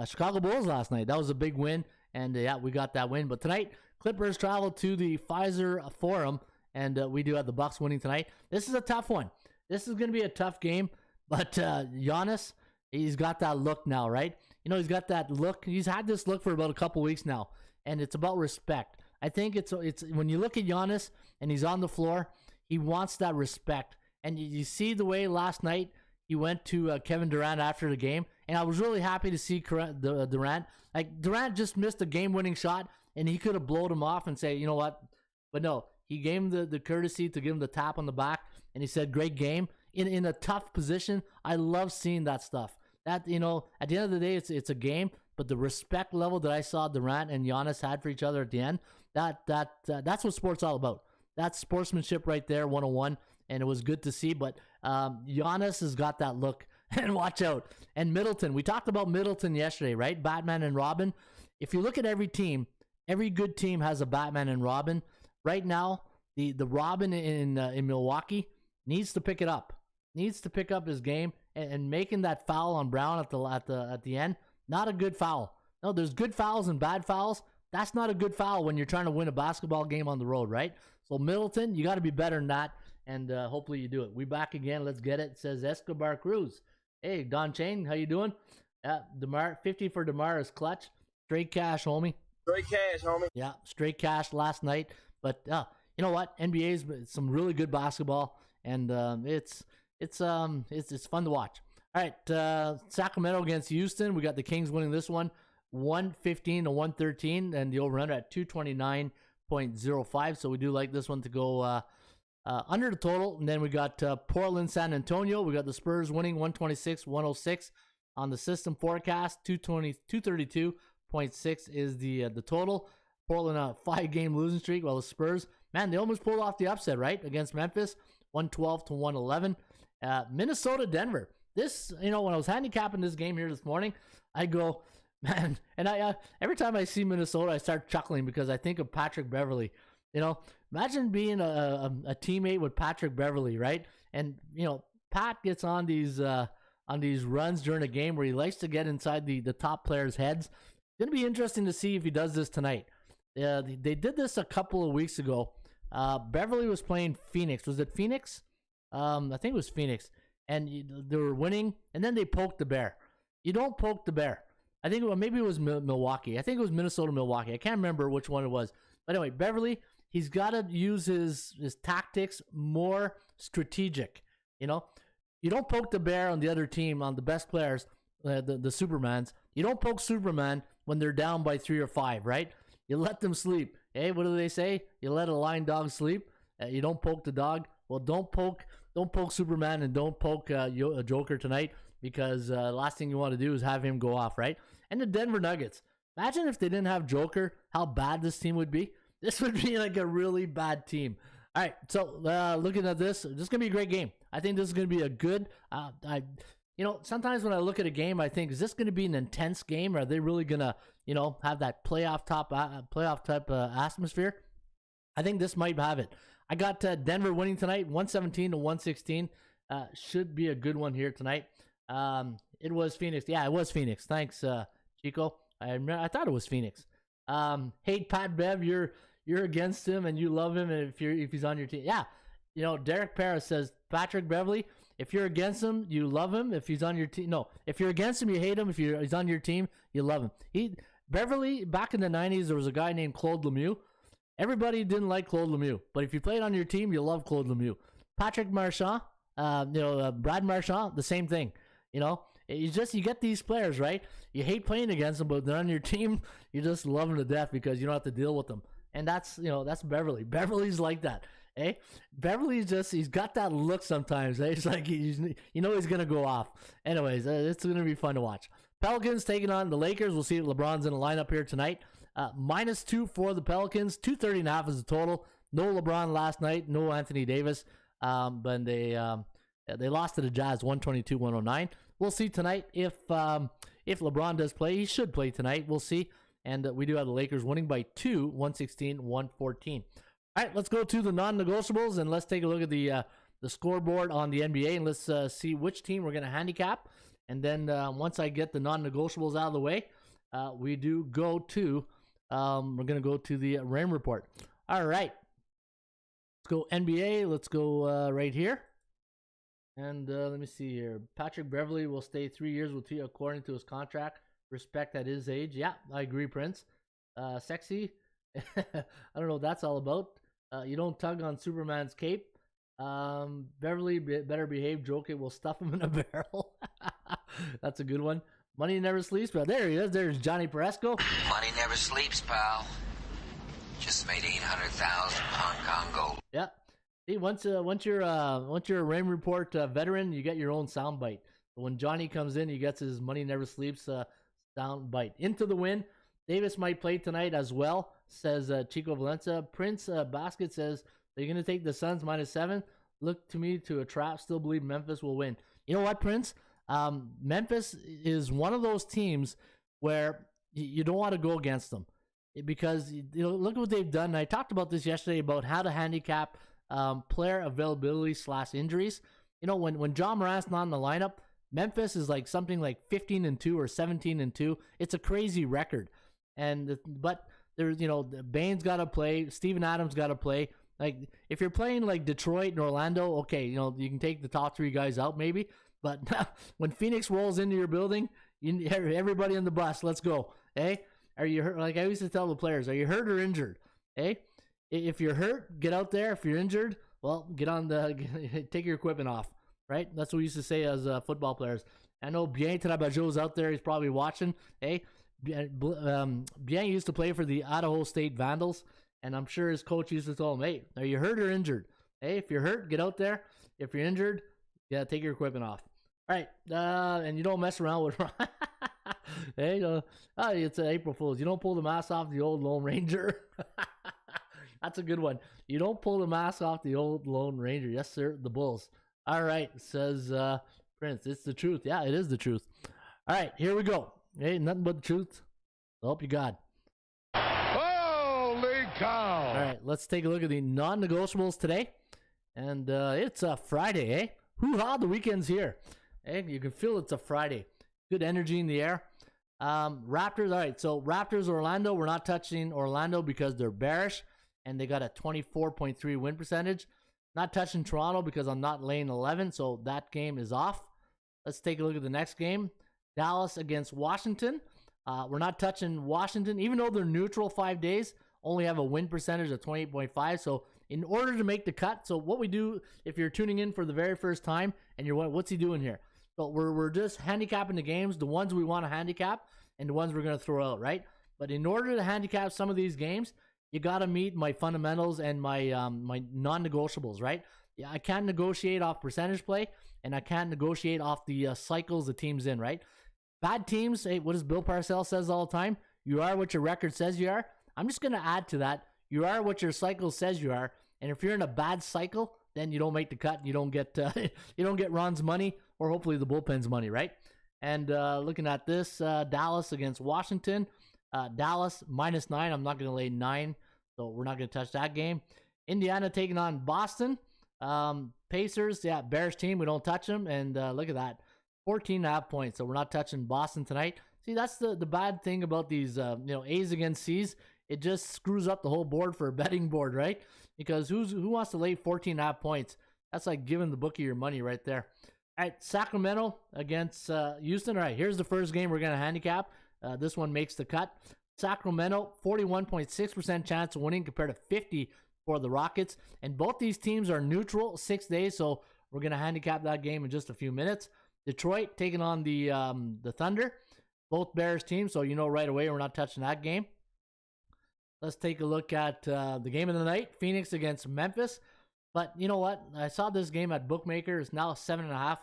Chicago Bulls last night. That was a big win, and we got that win. But tonight, Clippers travel to the Pfizer Forum, and we do have the Bucks winning tonight. This is a tough one. This is going to be a tough game, but Giannis, he's got that look now, right? He's got that look. He's had this look for about a couple weeks now, and it's about respect. I think it's when you look at Giannis and he's on the floor, he wants that respect. And you see the way last night he went to Kevin Durant after the game, and I was really happy to see Durant. Like, Durant just missed a game-winning shot, and he could have blown him off and say, you know what? But no, he gave him the courtesy to give him the tap on the back, and he said, great game. In a tough position, I love seeing that stuff. That, at the end of the day, it's a game, but the respect level that I saw Durant and Giannis had for each other at the end, that's what sports all about. That's sportsmanship right there, 101, and it was good to see. But Giannis has got that look, and watch out. And Middleton, we talked about Middleton yesterday, right? Batman and Robin. If you look at every team, every good team has a Batman and Robin. Right now, the Robin in Milwaukee needs to pick it up. Needs to pick up his game, and making that foul on Brown at the end, not a good foul. No, there's good fouls and bad fouls. That's not a good foul when you're trying to win a basketball game on the road, right? So Middleton, you got to be better than that, and hopefully you do it. We back again. Let's get it. It says Escobar Cruz. Hey, Don Chain, how you doing? DeMar, 50 for DeMar is clutch. Straight cash, homie. Straight cash, homie. Yeah, straight cash last night. But you know what? NBA's some really good basketball, and it's fun to watch. All right, Sacramento against Houston. We got the Kings winning this one, 115-113, and the over-under at 229.05. So we do like this one to go under the total. And then we got Portland, San Antonio. We got the Spurs winning 126-106 on the system forecast. 232.6 is the total. Portland a 5-game losing streak, while the Spurs, man, they almost pulled off the upset, right, against Memphis, 112-111. Minnesota, Denver. This, when I was handicapping this game here this morning, I go, man, and I every time I see Minnesota, I start chuckling because I think of Patrick Beverley. Imagine being a teammate with Patrick Beverley, right? And Pat gets on these runs during a game where he likes to get inside the top players' heads. It's gonna be interesting to see if he does this tonight. They did this a couple of weeks ago Beverly was playing Phoenix. Was it Phoenix? I think it was Phoenix. And they were winning, and then they poked the bear. You don't poke the bear. I think maybe it was Milwaukee. I think it was Minnesota, Milwaukee. I can't remember which one it was. But anyway, Beverly, he's got to use his tactics more strategic. You know, you don't poke the bear on the other team, on the best players, the Supermans. You don't poke Superman when they're down by 3 or 5, right? You let them sleep. Hey, what do they say? You let a lying dog sleep. You don't poke the dog. Well, don't poke Superman, and don't poke a Joker tonight, because the last thing you want to do is have him go off, right? And the Denver Nuggets. Imagine if they didn't have Joker, how bad this team would be. This would be like a really bad team. All right, so looking at this is going to be a great game. I think this is going to be a good. Sometimes when I look at a game, I think, is this going to be an intense game? Are they really going to, have that playoff type atmosphere? I think this might have it. I got Denver winning tonight, 117-116. Should be a good one here tonight. It was Phoenix. Yeah, it was Phoenix. Thanks, Chico. I thought it was Phoenix. Hey, Pat Bev, you're against him and you love him, and if he's on your team. Yeah. Derek Paris says, Patrick Beverly, if you're against him, you love him. If he's on your team, no. If you're against him, you hate him. If he's on your team, you love him. Beverly, back in the 90s, there was a guy named Claude Lemieux. Everybody didn't like Claude Lemieux, but if you played on your team, you love Claude Lemieux. Patrick Marchand, Brad Marchand, the same thing. You get these players, right? You hate playing against them, but they're on your team, you just love them to death because you don't have to deal with them. And that's Beverly. Beverly's like that. Eh? Beverly's he's got that look sometimes. Eh? It's like, he's going to go off. Anyways, it's going to be fun to watch. Pelicans taking on the Lakers. We'll see if LeBron's in the lineup here tonight. -2 for the Pelicans. 230.5 is the total. No LeBron last night. No Anthony Davis. But they lost to the Jazz 122-109. We'll see tonight if LeBron does play. He should play tonight. We'll see. And we do have the Lakers winning by 2, 116-114. All right, let's go to the non-negotiables, and let's take a look at the scoreboard on the NBA, and let's see which team we're going to handicap. And then once I get the non-negotiables out of the way, we do go to we're going to go to the Raymond report. All right, let's go NBA. Let's go right here. And let me see here. Patrick Beverly will stay 3 years with you according to his contract. Respect at his age. Yeah, I agree, Prince. Sexy. I don't know what that's all about. You don't tug on Superman's cape. Beverly better behave. Joker will stuff him in a barrel. That's a good one. Money never sleeps, but there he is. There's Johnny Peresco. Money never sleeps, pal. Just made 800,000 Hong Kong gold. Yeah. See, once you're a Raymond Report veteran, you get your own soundbite. When Johnny comes in, he gets his Money Never Sleeps soundbite. Into the win. Davis might play tonight as well, says Chico Valencia. Prince Basket says, they're going to take the Suns -7. Look to me to a trap. Still believe Memphis will win. You know what, Prince? Memphis is one of those teams where you don't want to go against them because look at what they've done. And I talked about this yesterday about how to handicap player availability / injuries. When John Morant's not in the lineup, Memphis is like something like 15-2 or 17-2. It's a crazy record. But there's, Bane's got to play. Steven Adams got to play. Like, if you're playing like Detroit and Orlando, okay, you can take the top 3 guys out maybe. But when Phoenix rolls into your building, everybody on the bus, let's go. Hey, are you hurt? Like I used to tell the players, are you hurt or injured? Hey, if you're hurt, get out there. If you're injured, well, take your equipment off. Right? That's what we used to say as football players. I know Bien Trabajo's out there. He's probably watching. Hey, Bien used to play for the Idaho State Vandals, and I'm sure his coach used to tell him, hey, are you hurt or injured? Hey, if you're hurt, get out there. If you're injured, take your equipment off. All right, and you don't mess around with hey, it's April Fool's. You don't pull the mask off the old Lone Ranger. That's a good one. You don't pull the mask off the old Lone Ranger. Yes, sir, the Bulls. All right, says Prince. It's the truth. Yeah, it is the truth. All right, here we go. Hey, nothing but the truth. Help you God. Holy cow! All right, let's take a look at the non-negotiables today. And it's a Friday, eh? Hoo-ha, the weekend's here. Hey, you can feel it's a Friday. Good energy in the air. Raptors, all right, so Raptors, Orlando. We're not touching Orlando because they're bearish. and they got a 24.3 win percentage. Not touching Toronto because I'm not laying 11, so that game is off. Let's take a look at the next game. Dallas against Washington. We're not touching Washington, even though they're neutral 5 days, only have a win percentage of 28.5. So in order to make the cut, so what we do, if you're tuning in for the very first time and you're wondering, what's he doing here? So we're just handicapping the games, the ones we want to handicap and the ones we're going to throw out, right? But in order to handicap some of these games, you got to meet my fundamentals and my my non-negotiables, right? Yeah, I can't negotiate off percentage play, and I can't negotiate off the cycles the team's in, right? Bad teams, hey, what does Bill Parcells says all the time? You are what your record says you are. I'm just going to add to that. You are what your cycle says you are. And if you're in a bad cycle, then you don't make the cut. You don't get you don't get Ron's money, or hopefully the bullpen's money, right? And looking at this, Dallas against Washington. Dallas -9. I'm not going to lay 9, so we're not going to touch that game. Indiana taking on Boston. Pacers, yeah, Bears team. We don't touch them. And look at that. 14.5 points, so we're not touching Boston tonight. See, that's the bad thing about these A's against C's. It just screws up the whole board for a betting board, right? Because who wants to lay 14.5 points? That's like giving the bookie your money right there. All right, Sacramento against Houston. All right, here's the first game we're going to handicap. This one makes the cut. Sacramento, 41.6% chance of winning compared to 50 for the Rockets. And both these teams are neutral 6 days, so we're going to handicap that game in just a few minutes. Detroit taking on the Thunder. Both Bears teams, so you know right away we're not touching that game. Let's take a look at the game of the night. Phoenix against Memphis. But you know what? I saw this game at Bookmaker. It's now 7.5.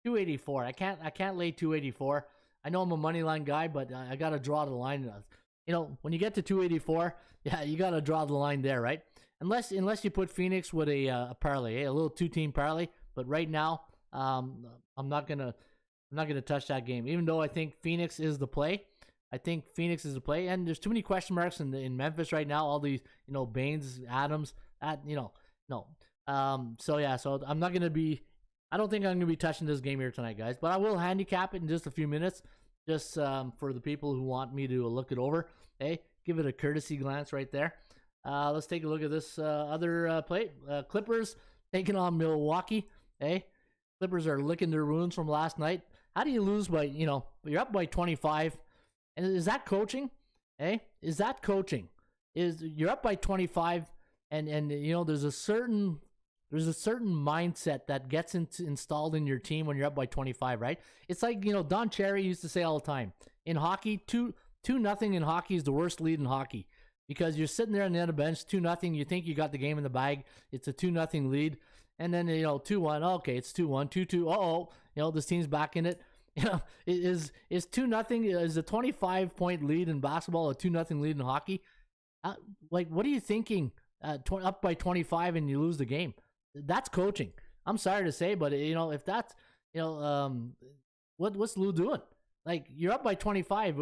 284. I can't lay 284. I know I'm a money line guy, but I got to draw the line. You know, when you get to 284, yeah, you got to draw the line there, right? Unless you put Phoenix with a parlay, a little 2-team parlay. But right now, I'm not gonna touch that game, even though I think Phoenix is the play. I think Phoenix is the play, and there's too many question marks in Memphis right now. All these, Baines, Adams, no. So I'm not gonna be. I don't think I'm gonna be touching this game here tonight, guys. But I will handicap it in just a few minutes, just for the people who want me to look it over. Hey, give it a courtesy glance right there. Let's take a look at this other play. Clippers taking on Milwaukee. Hey, Clippers are licking their wounds from last night. How do you lose by, you're up by 25? And is that coaching? Hey, is that coaching? You're up by 25 and there's a certain mindset that gets installed in your team when you're up by 25, right? It's like, Don Cherry used to say all the time, in hockey, 2-0 in hockey is the worst lead in hockey, because you're sitting there on the other bench, 2-0, you think you got the game in the bag, it's a 2-0 lead, and then 2-1, okay, it's 2-1, 2-2, this team's back in it. Is 2-0, is a 25-point lead in basketball a 2-0 lead in hockey? What are you thinking? Up by 25 and you lose the game. That's coaching. I'm sorry to say, but if that's what's Lou doing? Like, you're up by 25,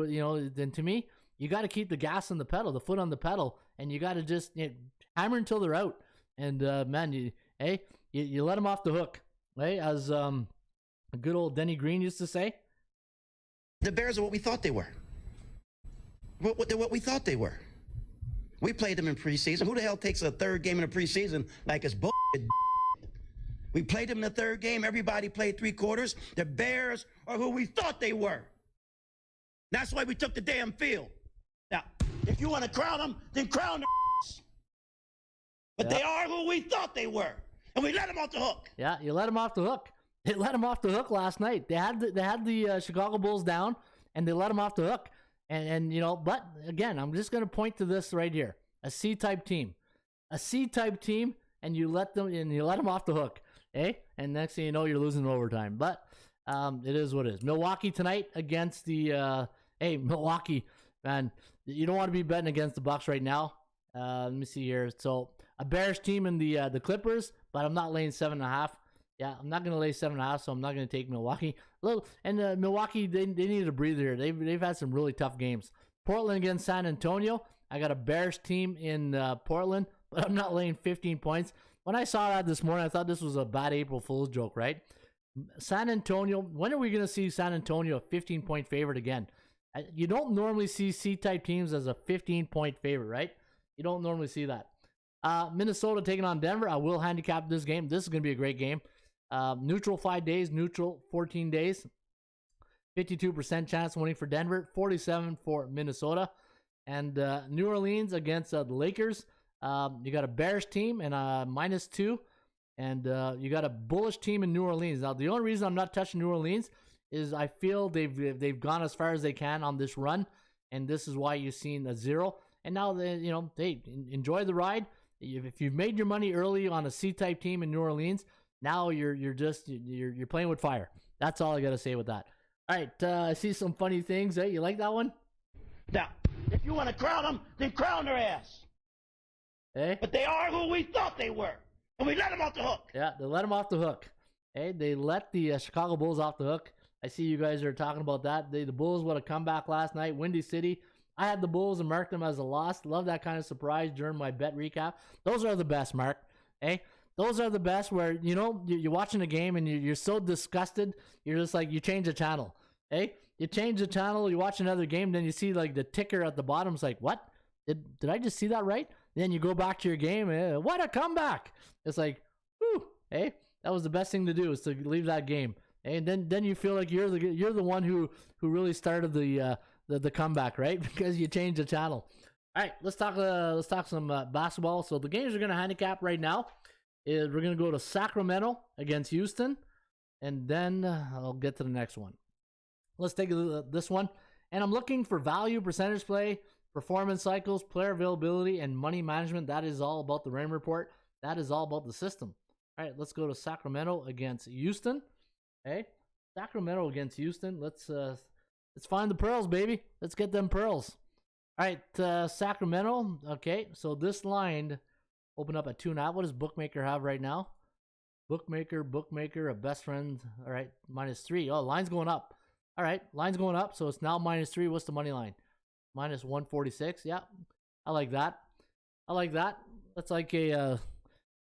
then to me, you got to keep the gas on the pedal, the foot on the pedal, and you got to just hammer until they're out. And man, you let them off the hook, right? As a good old Denny Green used to say. The Bears are what we thought they were. They're what we thought they were. We played them in preseason. Who the hell takes a third game in the preseason like it's bullshit? We played them in the third game. Everybody played 3 quarters. The Bears are who we thought they were. That's why we took the damn field. Now, if you want to crown them, then crown them. But they are who we thought they were. And we let them off the hook. Yeah, you let them off the hook. They let them off the hook last night. They had the Chicago Bulls down, and they let them off the hook. And but again, I'm just going to point to this right here. A C-type team. A C-type team, and you let them off the hook. Okay? And next thing you know, you're losing overtime. But it is what it is. Milwaukee tonight against the Milwaukee, man, you don't want to be betting against the Bucks right now. Let me see here. So a Bears team in the Clippers, but I'm not laying 7.5. Yeah, I'm not going to lay 7.5, so I'm not going to take Milwaukee. And Milwaukee, they needed a breather here. They've had some really tough games. Portland against San Antonio. I got a Bears team in Portland, but I'm not laying 15 points. When I saw that this morning, I thought this was a bad April Fool's joke, right? San Antonio, when are we going to see San Antonio a 15-point favorite again? You don't normally see C-type teams as a 15-point favorite, right? You don't normally see that. Minnesota taking on Denver. I will handicap this game. This is going to be a great game. Neutral 5 days, neutral 14 days. 52% chance winning for Denver, 47 for Minnesota. And New Orleans against the Lakers. You got a bearish team and a -2. And you got a bullish team in New Orleans. Now, the only reason I'm not touching New Orleans is I feel they've gone as far as they can on this run. And this is why you've seen a 0. And now, they enjoy the ride. If you've made your money early on a C-type team in New Orleans, now you're playing with fire. That's all I got to say with that. All right, I see some funny things. Hey, you like that one? Now, if you want to crown them, then crown their ass. Hey? But they are who we thought they were. And we let them off the hook. Yeah, they let them off the hook. Hey, they let the Chicago Bulls off the hook. I see you guys are talking about that. The Bulls would have come back last night. Windy City. I had the Bulls and marked them as a loss. Love that kind of surprise during my bet recap. Those are the best, Mark. Hey, those are the best where, you're watching a game and you're so disgusted. You're just like, you change the channel. Hey, you change the channel, you watch another game, then you see like the ticker at the bottom. It's like, what? Did I just see that right? Then you go back to your game. What a comeback. It's like, whew, hey, that was the best thing to do, is to leave that game. And then you feel like you're the one who really started the comeback, right? Because you changed the channel. All right, let's talk some basketball. So the games we're going to handicap right now is we're going to go to Sacramento against Houston, and then I'll get to the next one. Let's take this one. And I'm looking for value, percentage play, performance cycles, player availability, and money management. That is all about the Raymond Report. That is all about the system. All right, let's go to Sacramento against Houston. Hey, Sacramento against Houston. Let's find the pearls, baby. Let's get them pearls. All right, Sacramento. Okay, so this line opened up at 2.5. What does Bookmaker have right now? Bookmaker, a best friend. All right, -3. Oh, line's going up. All right, line's going up, so it's now -3. What's the money line? -146. Yeah, I like that. That's like a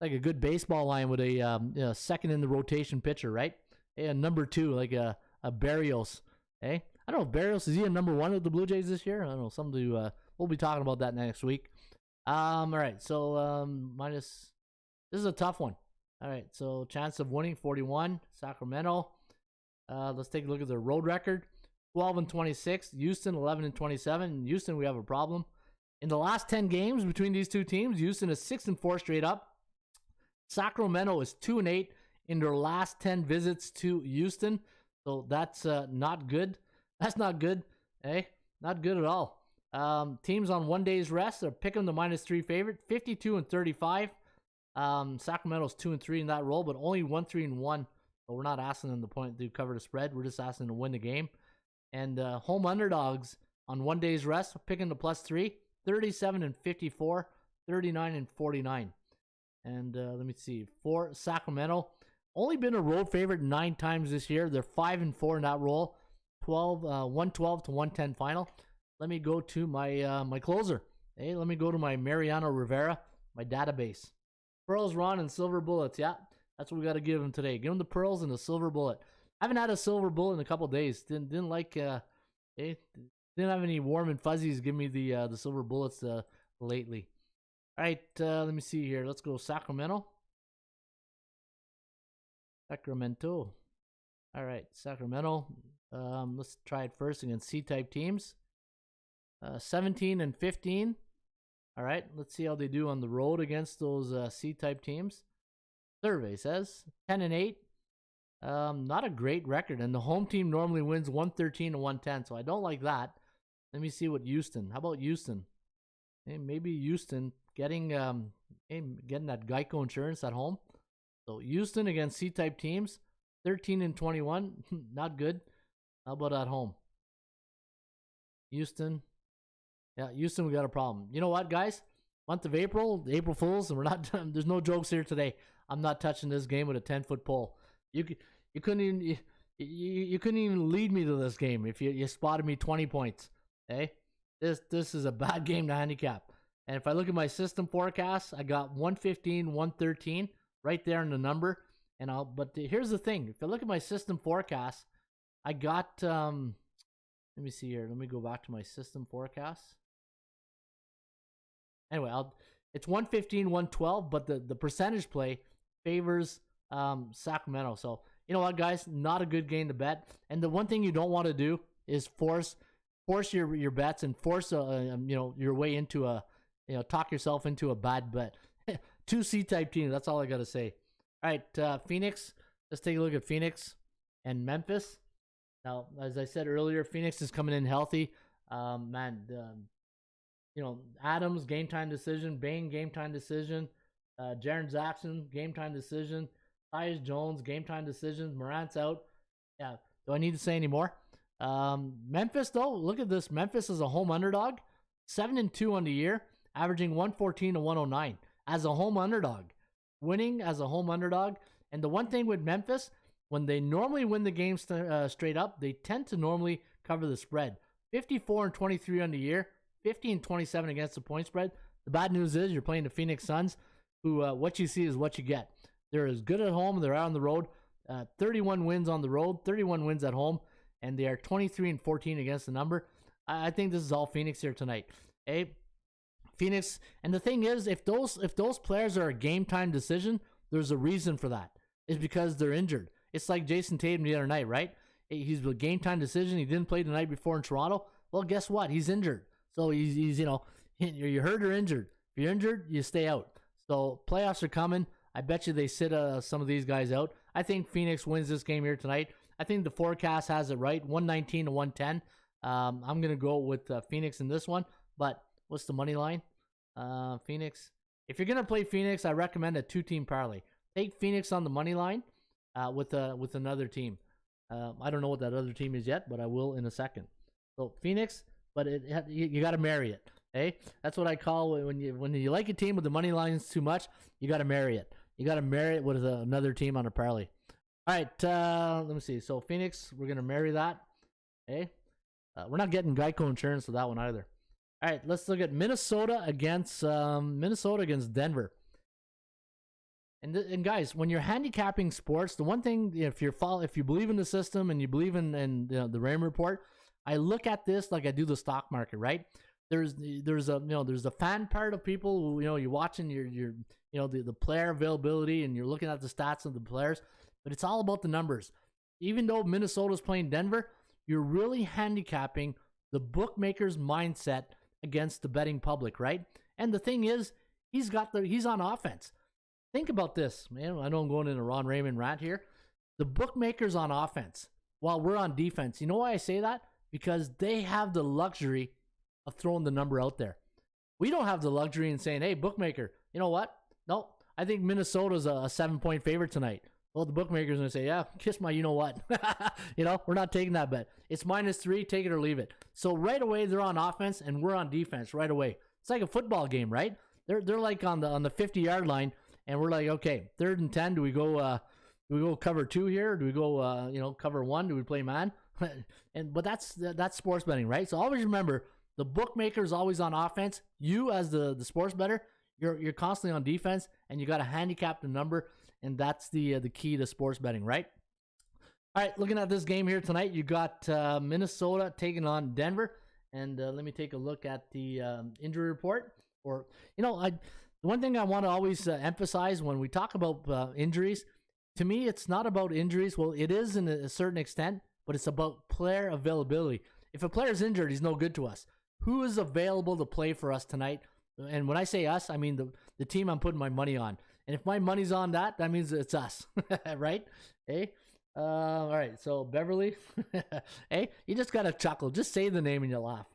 good baseball line with a second in the rotation pitcher, right? A number 2, like a Barrios. Hey, I don't know if Barrios is he a number 1 with the Blue Jays this year. I don't know. We'll be talking about that next week. All right, so minus. This is a tough one. All right, so chance of winning 41. Sacramento. Let's take a look at their road record. 12-26. Houston 11-27. Houston, we have a problem. In the last 10 games between these two teams, Houston is 6-4 straight up. Sacramento is 2-8 in their last 10 visits to Houston. So that's not good. That's not good. Hey, not good at all. Teams on 1 day's rest are picking the -3 favorite. 52-35. Sacramento's 2-3 in that role, but only 1-3-1. But we're not asking them to cover the spread. We're just asking them to win the game. And home underdogs on 1 day's rest are picking the +3. 37-54, 39-49. And let me see. For Sacramento, only been a road favorite 9 times this year. They're 5-4 in that role. 112 to 110 final. Let me go to my my closer. Hey, let me go to my Mariano Rivera, my database. Pearls, Ron, and silver bullets. Yeah, that's what we got to give him today. Give him the pearls and the silver bullet. I haven't had a silver bullet in a couple days. Didn't like. Didn't have any warm and fuzzies give me the silver bullets lately. All right, let me see here. Let's go Sacramento. All right, Sacramento. Let's try it first against C-type teams. 17-15. All right, let's see how they do on the road against those C-type teams. Survey says 10-8. Not a great record, and the home team normally wins 113 to 110, so I don't like that. Let me see what Houston. How about Houston? Hey, maybe Houston getting that Geico insurance at home. So Houston against C-type teams, 13-21, not good. How about at home? Houston. Yeah, Houston, we got a problem. You know what, guys? Month of April, April Fools, and we're not. There's no jokes here today. I'm not touching this game with a 10-foot pole. You couldn't even lead me to this game if you spotted me 20 points. Okay, this is a bad game to handicap. And if I look at my system forecast, I got 115, 113 right there in the number. But here's the thing: if I look at my system forecast, I got. Let me see here. Let me go back to my system forecast. Anyway, It's 115, 112, but the percentage play favors Sacramento. So, you know what, guys? Not a good game to bet. And the one thing you don't want to do is force your bets and force your way into talk yourself into a bad bet. 2 C-type team. That's all I got to say. All right, Phoenix. Let's take a look at Phoenix and Memphis. Now, as I said earlier, Phoenix is coming in healthy. Adams, game time decision. Bain, game time decision. Jaren Jackson, game time decision. Tyus Jones, game time decision. Morant's out. Yeah. Do I need to say any more? Memphis, though, look at this. Memphis is a home underdog. 7-2 on the year, averaging 114 to 109 as a home underdog. Winning as a home underdog. And the one thing with Memphis, when they normally win the game straight up, they tend to normally cover the spread. 54-23 on the year, 50-27 against the point spread. The bad news is you're playing the Phoenix Suns, who what you see is what you get. They're as good at home. They're out on the road. 31 wins on the road, 31 wins at home, and they are 23-14 against the number. I think this is all Phoenix here tonight. Hey, Phoenix, and the thing is, if those players are a game time decision, there's a reason for that. It's because they're injured. It's like Jason Tatum the other night, right? He's a game time decision. He didn't play the night before in Toronto. Well, guess what? He's injured. So he's you're hurt or injured. If you're injured, you stay out. So playoffs are coming. I bet you they sit some of these guys out. I think Phoenix wins this game here tonight. I think the forecast has it right, 119 to 110. I'm going to go with Phoenix in this one. But what's the money line? Phoenix. If you're going to play Phoenix, I recommend a 2-team parlay. Take Phoenix on the money line with another team. I don't know what that other team is yet, but I will in a second. So Phoenix, but you got to marry it. Okay, that's what I call when you like a team with the money lines too much. You got to marry it. You got to marry it with another team on a parlay. All right, let me see. So Phoenix, we're gonna marry that. Okay, we're not getting Geico insurance for that one either. All right, let's look at Minnesota against Denver. And guys, when you're handicapping sports, the one thing, if you believe in the system and you believe in the Raymond report, I look at this like I do the stock market, right? There's a fan part of people who, you're watching the player availability and you're looking at the stats of the players, but it's all about the numbers. Even though Minnesota's playing Denver, you're really handicapping the bookmaker's mindset against the betting public, right? And the thing is, he's on offense. Think about this, man. I know I'm going in a Ron Raymond rant here. The bookmaker's on offense while we're on defense. You know why I say that? Because they have the luxury of throwing the number out there. We don't have the luxury in saying, hey, bookmaker, you know what? No, I think Minnesota's a 7-point favorite tonight. Well, the bookmaker's going to say, yeah, kiss my you know what. We're not taking that bet. It's -3, take it or leave it. So right away, they're on offense and we're on defense right away. It's like a football game, right? They're like on the 50-yard line, and we're like, okay, 3rd and 10, do we go cover 2 here? Do we go cover 1? Do we play man? But that's sports betting, right? So always remember, the bookmaker is always on offense. You as the sports bettor, you're constantly on defense, and you got to handicap the number, and that's the key to sports betting, right? All right, looking at this game here tonight, you got Minnesota taking on Denver, and let me take a look at the injury report. The one thing I want to always emphasize when we talk about injuries, to me, it's not about injuries. Well, it is in a certain extent, but it's about player availability. If a player's injured, he's no good to us. Who is available to play for us tonight? And when I say us, I mean the team I'm putting my money on. And if my money's on that means it's us, right? Hey, all right. So Beverly, hey, you just gotta chuckle. Just say the name and you laugh,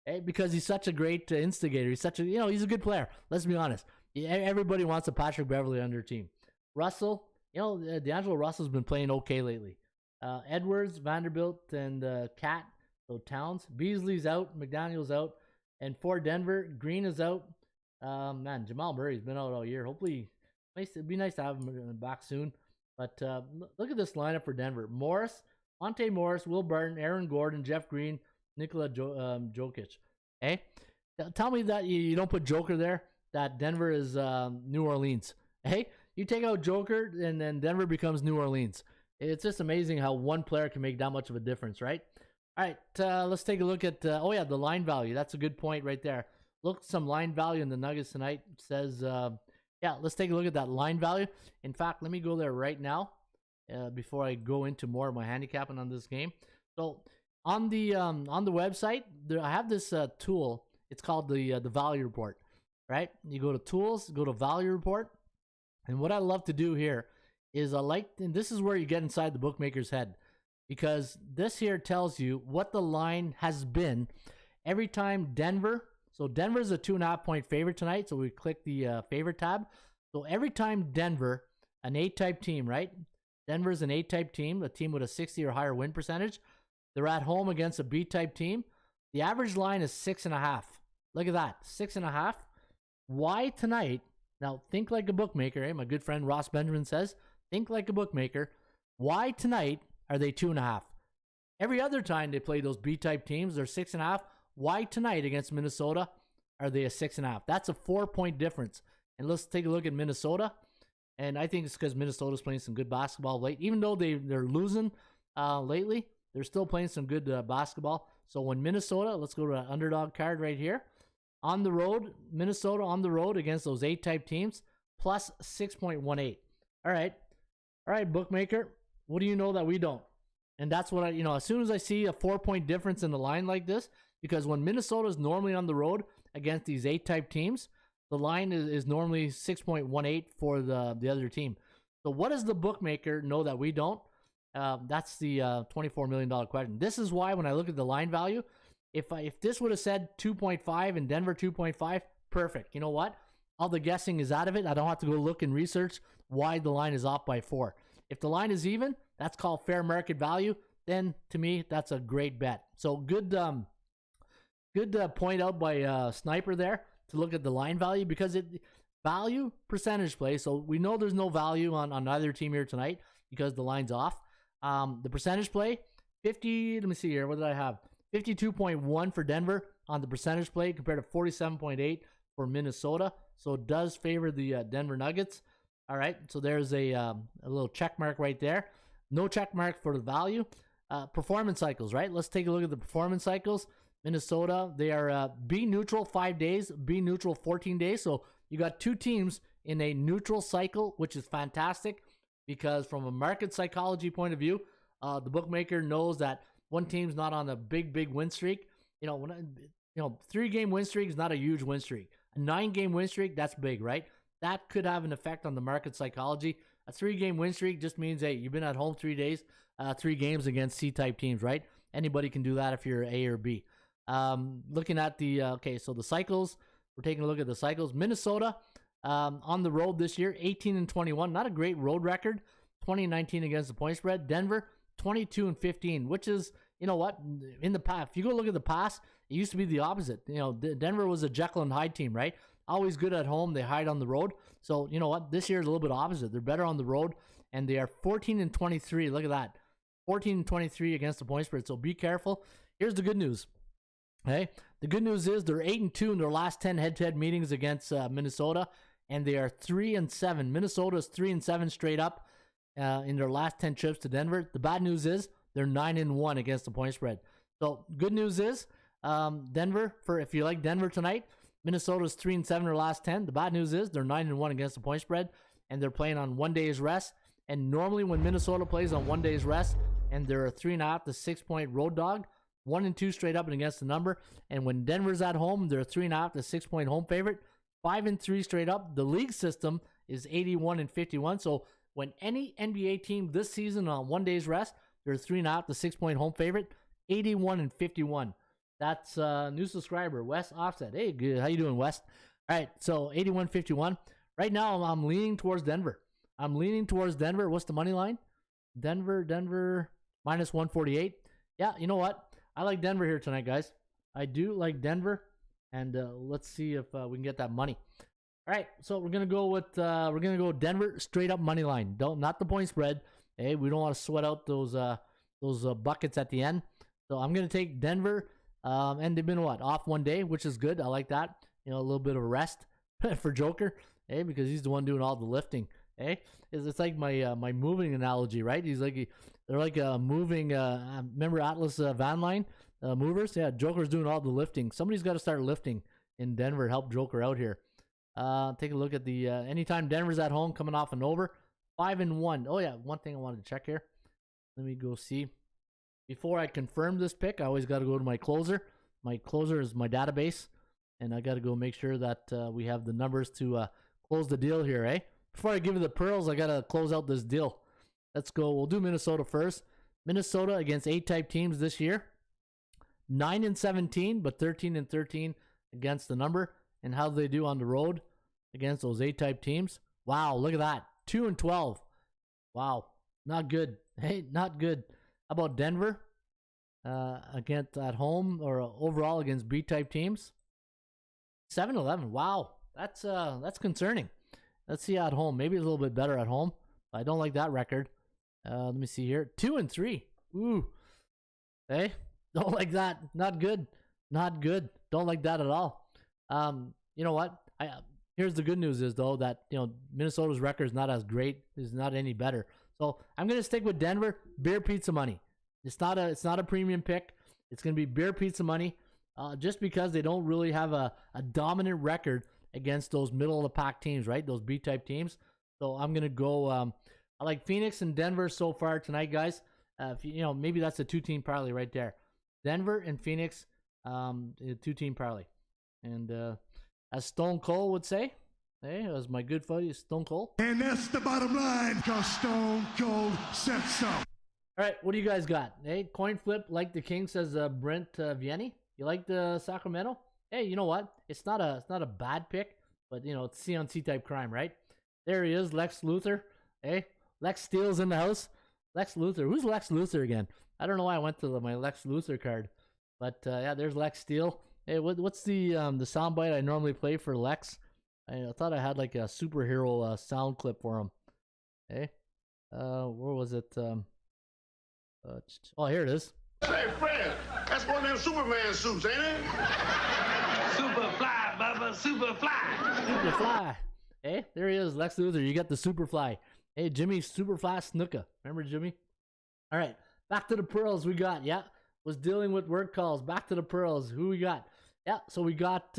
hey, because he's such a great instigator. He's such a he's a good player. Let's be honest. Everybody wants a Patrick Beverly on their team. Russell, D'Angelo Russell's been playing okay lately. Edwards, Vanderbilt, and Cat. So Towns, Beasley's out, McDaniel's out, and for Denver, Green is out. Jamal Murray's been out all year. Hopefully, it'd be nice to have him back soon. But look at this lineup for Denver: Monte Morris, Will Barton, Aaron Gordon, Jeff Green, Nikola Jokic. Hey, tell me that you don't put Joker there. That Denver is New Orleans. Hey, you take out Joker, and then Denver becomes New Orleans. It's just amazing how one player can make that much of a difference, right? All right, let's take a look at, the line value. That's a good point right there. Look some line value in the Nuggets tonight. It says, yeah, let's take a look at that line value. In fact, let me go there right now before I go into more of my handicapping on this game. So on the website, I have this tool. It's called the value report, right? You go to tools, go to value report, and what I love to do here is and this is where you get inside the bookmaker's head, because this here tells you what the line has been every time Denver. So Denver's a 2.5 point favorite tonight. So we click the favorite tab. So every time Denver, an A-type team, right? Denver's an A-type team, a team with a 60 or higher win percentage. They're at home against a B-type team. The average line is 6.5. Look at that, 6.5. Why tonight? Now think like a bookmaker. Eh? My good friend Ross Benjamin says, think like a bookmaker. Why tonight are they 2.5? Every other time they play those B-type teams, they're 6.5. Why tonight against Minnesota are they a 6.5? That's a 4-point difference. And let's take a look at Minnesota. And I think it's because Minnesota's playing some good basketball late. Even though they're losing lately, they're still playing some good basketball. So when Minnesota, let's go to an underdog card right here. On the road, Minnesota on the road against those A-type teams, plus 6.18. All right, bookmaker. What do you know that we don't? And that's what as soon as I see a 4-point difference in the line like this, because when Minnesota is normally on the road against these A-type teams, the line is normally 6.18 for the other team. So what does the bookmaker know that we don't? That's the $24 million question. This is why when I look at the line value, if this would have said 2.5 and Denver 2.5, perfect. You know what? All the guessing is out of it. I don't have to go look and research why the line is off by 4. If the line is even, that's called fair market value. Then to me, that's a great bet. So good point out by Sniper there to look at the line value, because value percentage play. So we know there's no value on either team here tonight because the line's off. The percentage play, 50. Let me see here. What did I have? 52.1 for Denver on the percentage play compared to 47.8 for Minnesota. So it does favor the Denver Nuggets. All right. So there's a little check mark right there. No check mark for the value. Performance cycles, right? Let's take a look at the performance cycles. Minnesota, they are B neutral 5 days, B neutral 14 days. So you got two teams in a neutral cycle, which is fantastic because from a market psychology point of view, the bookmaker knows that one team's not on a big win streak. 3-game win streak is not a huge win streak. A 9-game win streak, that's big, right? That could have an effect on the market psychology. A 3-game win streak just means, hey, you've been at home 3 days, 3 games against C-type teams, right? Anybody can do that if you're A or B. Looking at the, so the cycles, we're taking a look at the cycles. Minnesota on the road this year, 18-21, not a great road record. 20-19 against the point spread. Denver, 22-15, which is, you know what, in the past, if you go look at the past, it used to be the opposite. Denver was a Jekyll and Hyde team, right? Always good at home, they hide on the road. So, you know what, this year is a little bit opposite. They're better on the road, and they are 14-23. Look at that, 14-23 against the point spread. So be careful. Here's the good news. Okay, the good news is they're 8-2 in their last 10 head-to-head meetings against Minnesota, and they are 3-7. Minnesota's 3-7 straight up in their last 10 trips to Denver. The bad news is they're 9-1 against the point spread. So good news is Denver, if you like Denver tonight, Minnesota's 3-7 in their last 10. The bad news is they're 9-1 against the point spread, and they're playing on 1 day's rest. And normally when Minnesota plays on 1 day's rest, and they're a 3.5 to 6 point road dog, 1-2 straight up and against the number. And when Denver's at home, they're a 3.5 to 6 point home favorite, 5-3 straight up. The league system is 81-51. So when any NBA team this season on 1 day's rest, they're a 3.5 to 6 point home favorite, 81-51. That's new subscriber Wes Offset. Hey, good. How you doing, Wes? All right, so 81-51. Right now, I'm leaning towards Denver. What's the money line? Denver minus 148. Yeah, you know what? I like Denver here tonight, guys. I do like Denver, and let's see if we can get that money. All right, so we're gonna go Denver straight up money line. Not the point spread. Hey, we don't want to sweat out those buckets at the end. So I'm gonna take Denver, and they've been off 1 day, which is good. I like that. A little bit of a rest for Joker, hey, because he's the one doing all the lifting. Hey, it's like my moving analogy, right? They're like a moving. Remember Atlas Van Line movers? Yeah, Joker's doing all the lifting. Somebody's got to start lifting. in Denver helped Joker out here. Take a look at the anytime Denver's at home coming off an over, 5-1. Oh yeah, one thing I wanted to check here. Let me go see. Before I confirm this pick, I always got to go to my closer. My closer is my database, and I got to go make sure that we have the numbers to close the deal here, eh? Before I give you the pearls, I got to close out this deal. Let's go. We'll do Minnesota first. Minnesota against A-type teams this year, 9-17, but 13-13 against the number. And how do they do on the road against those A-type teams? Wow, look at that. 2-12. Wow, not good. Hey, not good. How about Denver against at home or overall against B-type teams? 7-11. Wow, that's concerning. Let's see at home. Maybe a little bit better at home. I don't like that record. Let me see here. 2-3. Ooh. Hey, don't like that. Not good. Not good. Don't like that at all. You know what? Here's the good news is though that Minnesota's record is not as great. Is not any better. So I'm gonna stick with Denver. Beer pizza money. It's not a premium pick. It's gonna be beer pizza money. Just because they don't really have a dominant record against those middle of the pack teams, right? Those B-type teams. So I'm gonna go. I like Phoenix and Denver so far tonight, guys. Maybe that's a 2-team parlay right there. Denver and Phoenix, a 2-team parlay. And as Stone Cold would say, hey, as my good buddy Stone Cold. And that's the bottom line, because Stone Cold said so. All right, what do you guys got? Hey, coin flip like the king, says Brent Vianney. You like the Sacramento? Hey, you know what? It's not a bad pick, but it's C-on-C type crime, right? There he is, Lex Luthor. Hey, Lex Steele's in the house. Lex Luthor. Who's Lex Luthor again? I don't know why I went to my Lex Luthor card, but yeah, there's Lex Steele. Hey, what's the soundbite I normally play for Lex? I thought I had like a superhero sound clip for him. Hey, where was it? Oh, here it is. Hey, Fred, that's one of them Superman suits, ain't it? Superfly, Bubba, Superfly. Superfly. Hey, there he is, Lex Luthor. You got the Superfly. Hey, Jimmy Superfly Snuka. Remember Jimmy? All right, back to the pearls we got. Yeah, was dealing with word calls. Back to the pearls. Who we got? Yeah, so we got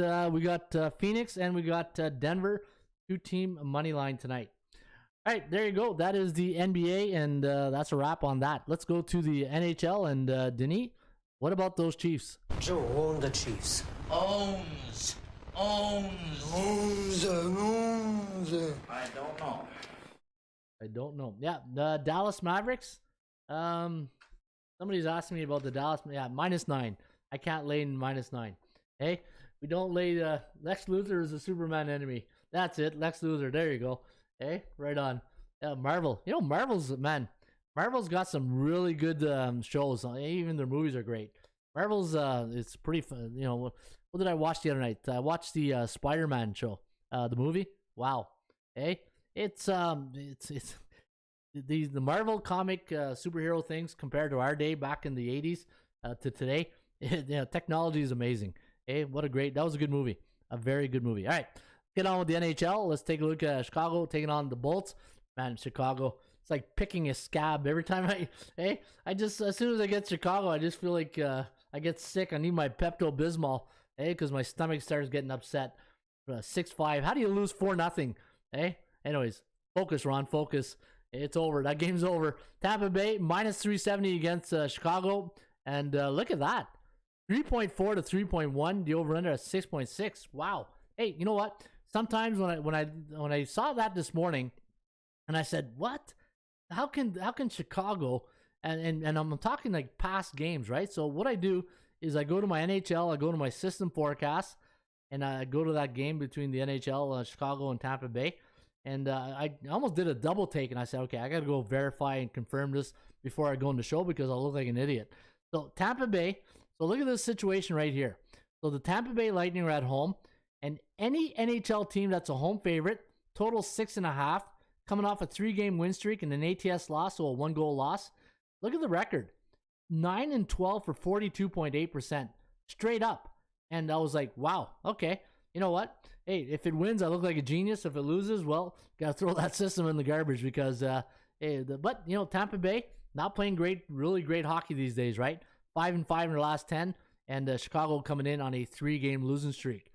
Phoenix and we got Denver, 2-team money line tonight. All right, there you go. That is the NBA, and that's a wrap on that. Let's go to the NHL, and Denis, what about those Chiefs? Joe, own the Chiefs. Owns. I don't know. Yeah, the Dallas Mavericks. Somebody's asking me about the Dallas. Yeah, -9. I can't lay -9. Hey, we don't lay. Lex Luthor is a Superman enemy. That's it, Lex Luthor. There you go. Hey, right on. Marvel. Marvel's got some really good shows. Even their movies are great. Marvel's it's pretty fun. What did I watch the other night? I watched the Spider-Man show, the movie. Wow. Hey, it's the Marvel comic superhero things compared to our day back in the 80s to today. Technology is amazing. Hey, that was a good movie. A very good movie. All right, get on with the NHL. Let's take a look at Chicago taking on the Bolts. Man, Chicago, it's like picking a scab every time as soon as I get Chicago, I just feel like I get sick. I need my Pepto-Bismol, because my stomach starts getting upset. 6-5. How do you lose 4-0? Anyways, focus, Ron, focus. It's over. That game's over. Tampa Bay, -370 against Chicago. And look at that. 3.4 to 3.1. The over-under at 6.6. Wow. Hey, you know what? Sometimes when I saw that this morning, and I said, what? How can Chicago, and I'm talking like past games, right? So what I do is I go to my NHL, I go to my system forecast, and I go to that game between the NHL, Chicago and Tampa Bay. And I almost did a double take, and I said, okay, I got to go verify and confirm this before I go on the show because I'll look like an idiot. So Tampa Bay, so look at this situation right here. So the Tampa Bay Lightning are at home, and any NHL team that's a home favorite, total 6.5, coming off a 3-game win streak and an ATS loss, so a 1-goal loss. Look at the record. 9-12 for 42.8%. Straight up. And I was like, wow, okay. You know what? Hey, if it wins, I look like a genius. If it loses, well, gotta throw that system in the garbage because, Tampa Bay not playing really great hockey these days, right? 5-5 in their last 10, and Chicago coming in on a 3-game losing streak.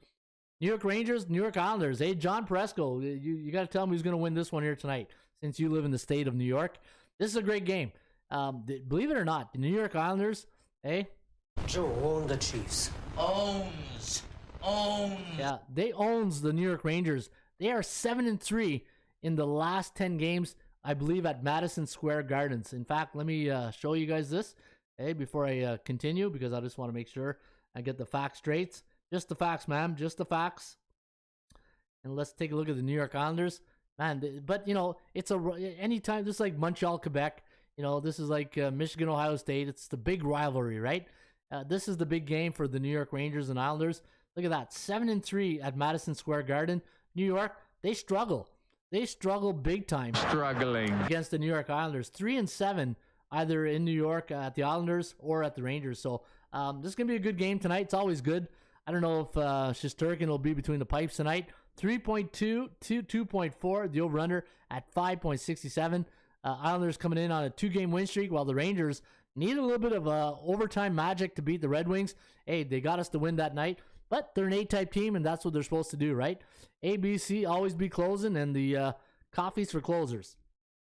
New York Rangers, New York Islanders. Hey, John Presco, you got to tell me who's going to win this one here tonight, since you live in the state of New York. This is a great game. Believe it or not, the New York Islanders, hey? Joe own the Chiefs. Owns. Yeah, they owns the New York Rangers. They are 7-3 in the last 10 games, I believe, at Madison Square Gardens. In fact, let me show you guys this, hey, before I continue, because I just want to make sure I get the facts straight. Just the facts, ma'am. Just the facts. And let's take a look at the New York Islanders. Man, but, it's anytime, just like Montreal, Quebec, this is like Michigan, Ohio State. It's the big rivalry, right? This is the big game for the New York Rangers and Islanders. Look at that, 7-3 at Madison Square Garden. New York, they struggle. They struggle big time. Struggling. Against the New York Islanders. 3-7, either in New York at the Islanders or at the Rangers. So this is going to be a good game tonight. It's always good. I don't know if Shesterkin will be between the pipes tonight. 3.2 to 2.4, the over-under at 5.67. Islanders coming in on a 2-game win streak, while the Rangers need a little bit of overtime magic to beat the Red Wings. Hey, they got us to win that night, but they're an A-type team, and that's what they're supposed to do, right? ABC, always be closing, and the coffee's for closers.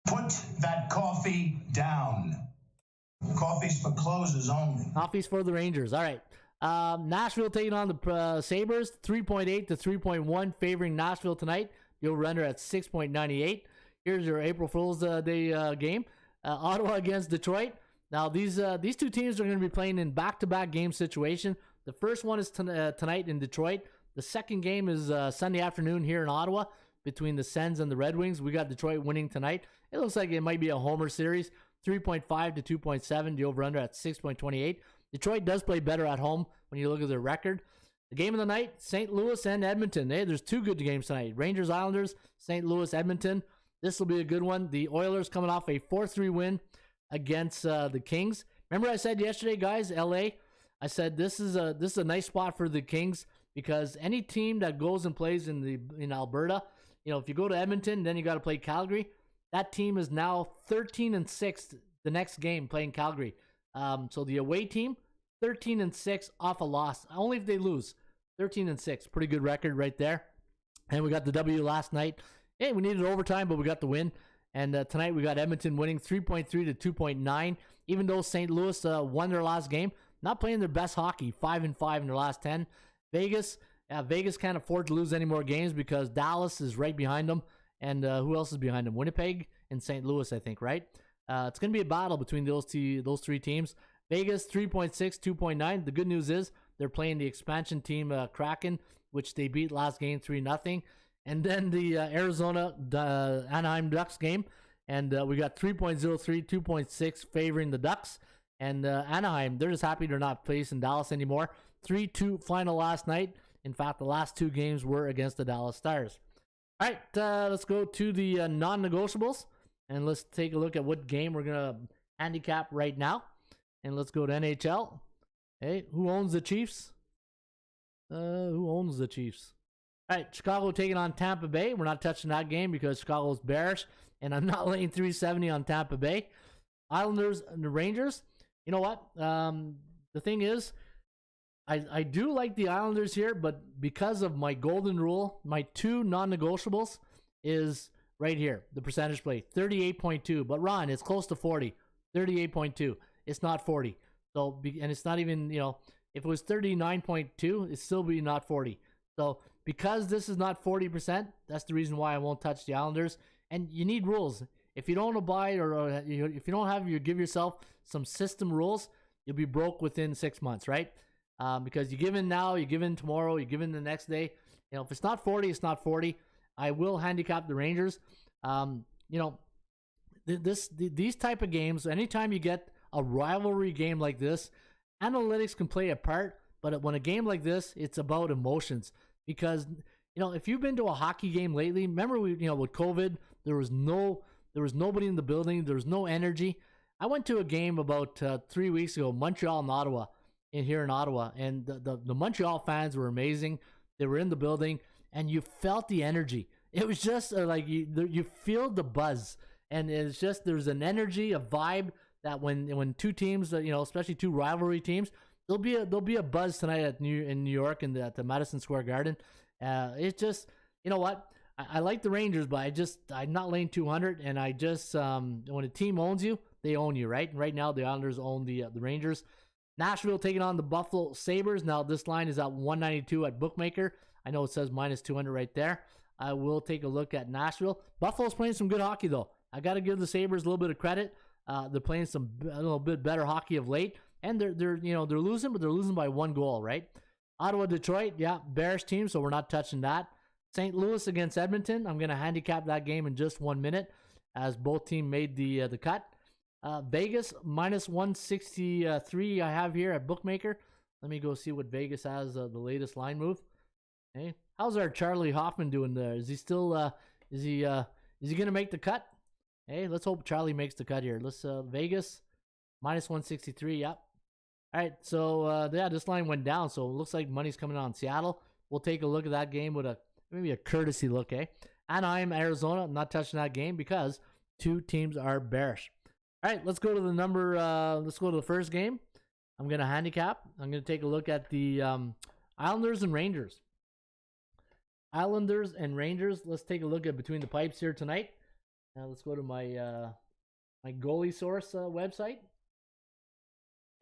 Put that coffee down. Coffee's for closers only. Coffee's for the Rangers. All right. Nashville taking on the Sabres, 3.8 to 3.1, favoring Nashville tonight. The over-under at 6.98. Here's your April Fool's Day game. Ottawa against Detroit. Now, these two teams are going to be playing in back-to-back game situation. The first one is tonight in Detroit. The second game is Sunday afternoon here in Ottawa between the Sens and the Red Wings. We got Detroit winning tonight. It looks like it might be a homer series, 3.5 to 2.7. The over-under at 6.28. Detroit does play better at home when you look at their record. The game of the night, St. Louis and Edmonton. Hey, there's two good games tonight. Rangers, Islanders, St. Louis, Edmonton. This will be a good one. The Oilers coming off a 4-3 win against the Kings. Remember I said yesterday, guys, LA, I said this is a nice spot for the Kings, because any team that goes and plays in Alberta, if you go to Edmonton, then you got to play Calgary. That team is now 13-6 the next game playing Calgary. So the away team, 13-6 off a loss. Only if they lose. 13-6. Pretty good record right there. And we got the W last night. Hey, we needed overtime, but we got the win. And tonight we got Edmonton winning 3.3 to 2.9. Even though St. Louis won their last game, not playing their best hockey, 5-5 in their last 10. Vegas can't afford to lose any more games because Dallas is right behind them. And who else is behind them? Winnipeg and St. Louis, I think, right? It's going to be a battle between those three teams. Vegas, 3.6, 2.9. The good news is they're playing the expansion team, Kraken, which they beat last game 3-0. And then the Arizona Anaheim Ducks game. And we got 3.03, 2.6 favoring the Ducks. And Anaheim, they're just happy they're not facing Dallas anymore. 3-2 final last night. In fact, the last two games were against the Dallas Stars. All right, let's go to the non-negotiables. And let's take a look at what game we're going to handicap right now. And let's go to NHL. Hey, who owns the Chiefs? Who owns the Chiefs? All right, Chicago taking on Tampa Bay. We're not touching that game because Chicago's bearish. And I'm not laying 370 on Tampa Bay. Islanders and the Rangers. You know what? The thing is, I do like the Islanders here, but because of my golden rule, my two non-negotiables is right here, the percentage play, 38.2. But Ron, it's close to 40, 38.2. It's not 40. So, and it's not even, if it was 39.2, it'd still be not 40. So, because this is not 40%, that's the reason why I won't touch the Islanders. And you need rules. If you don't abide or if you don't have give yourself some system rules, you'll be broke within 6 months, right? Because you give in now, you give in tomorrow, you give in the next day. If it's not 40, it's not 40. I will handicap the Rangers. These type of games, anytime you get a rivalry game like this, analytics can play a part, but when a game like this, it's about emotions. Because, if you've been to a hockey game lately, remember with COVID, there was nobody in the building, there was no energy. I went to a game about 3 weeks ago, Montreal and Ottawa, here in Ottawa, and the Montreal fans were amazing. They were in the building, and you felt the energy. It was just like you feel the buzz, and it's just there's an energy, a vibe that when two teams, especially two rivalry teams, there'll be a buzz tonight in New York and at the Madison Square Garden. It's just, you know what? I like the Rangers, but I'm not laying 200, and I just, when a team owns you, they own you, right? And right now, the Islanders own the Rangers. Nashville taking on the Buffalo Sabres. Now, this line is at 192 at Bookmaker. I know it says minus 200 right there. I will take a look at Nashville. Buffalo's playing some good hockey, though. I got to give the Sabres a little bit of credit. They're playing a little bit better hockey of late, and they're losing, but they're losing by 1 goal, right? Ottawa, Detroit, yeah, bearish team, so we're not touching that. St. Louis against Edmonton. I'm going to handicap that game in just 1 minute, as both teams made the cut. Vegas minus 163. I have here at Bookmaker. Let me go see what Vegas has the latest line move. Hey, how's our Charlie Hoffman doing there? Is he still? Is he going to make the cut? Hey, let's hope Charlie makes the cut here. Let's Vegas minus 163. Yep. All right, so this line went down, so it looks like money's coming on Seattle. We'll take a look at that game with maybe a courtesy look, eh? Anaheim, Arizona. I'm not touching that game because 2 teams are bearish. All right, let's go to the let's go to the first game. I'm going to handicap. I'm going to take a look at the Islanders and Rangers. Islanders and Rangers. Let's take a look at Between the Pipes here tonight. Let's go to my my goalie source website.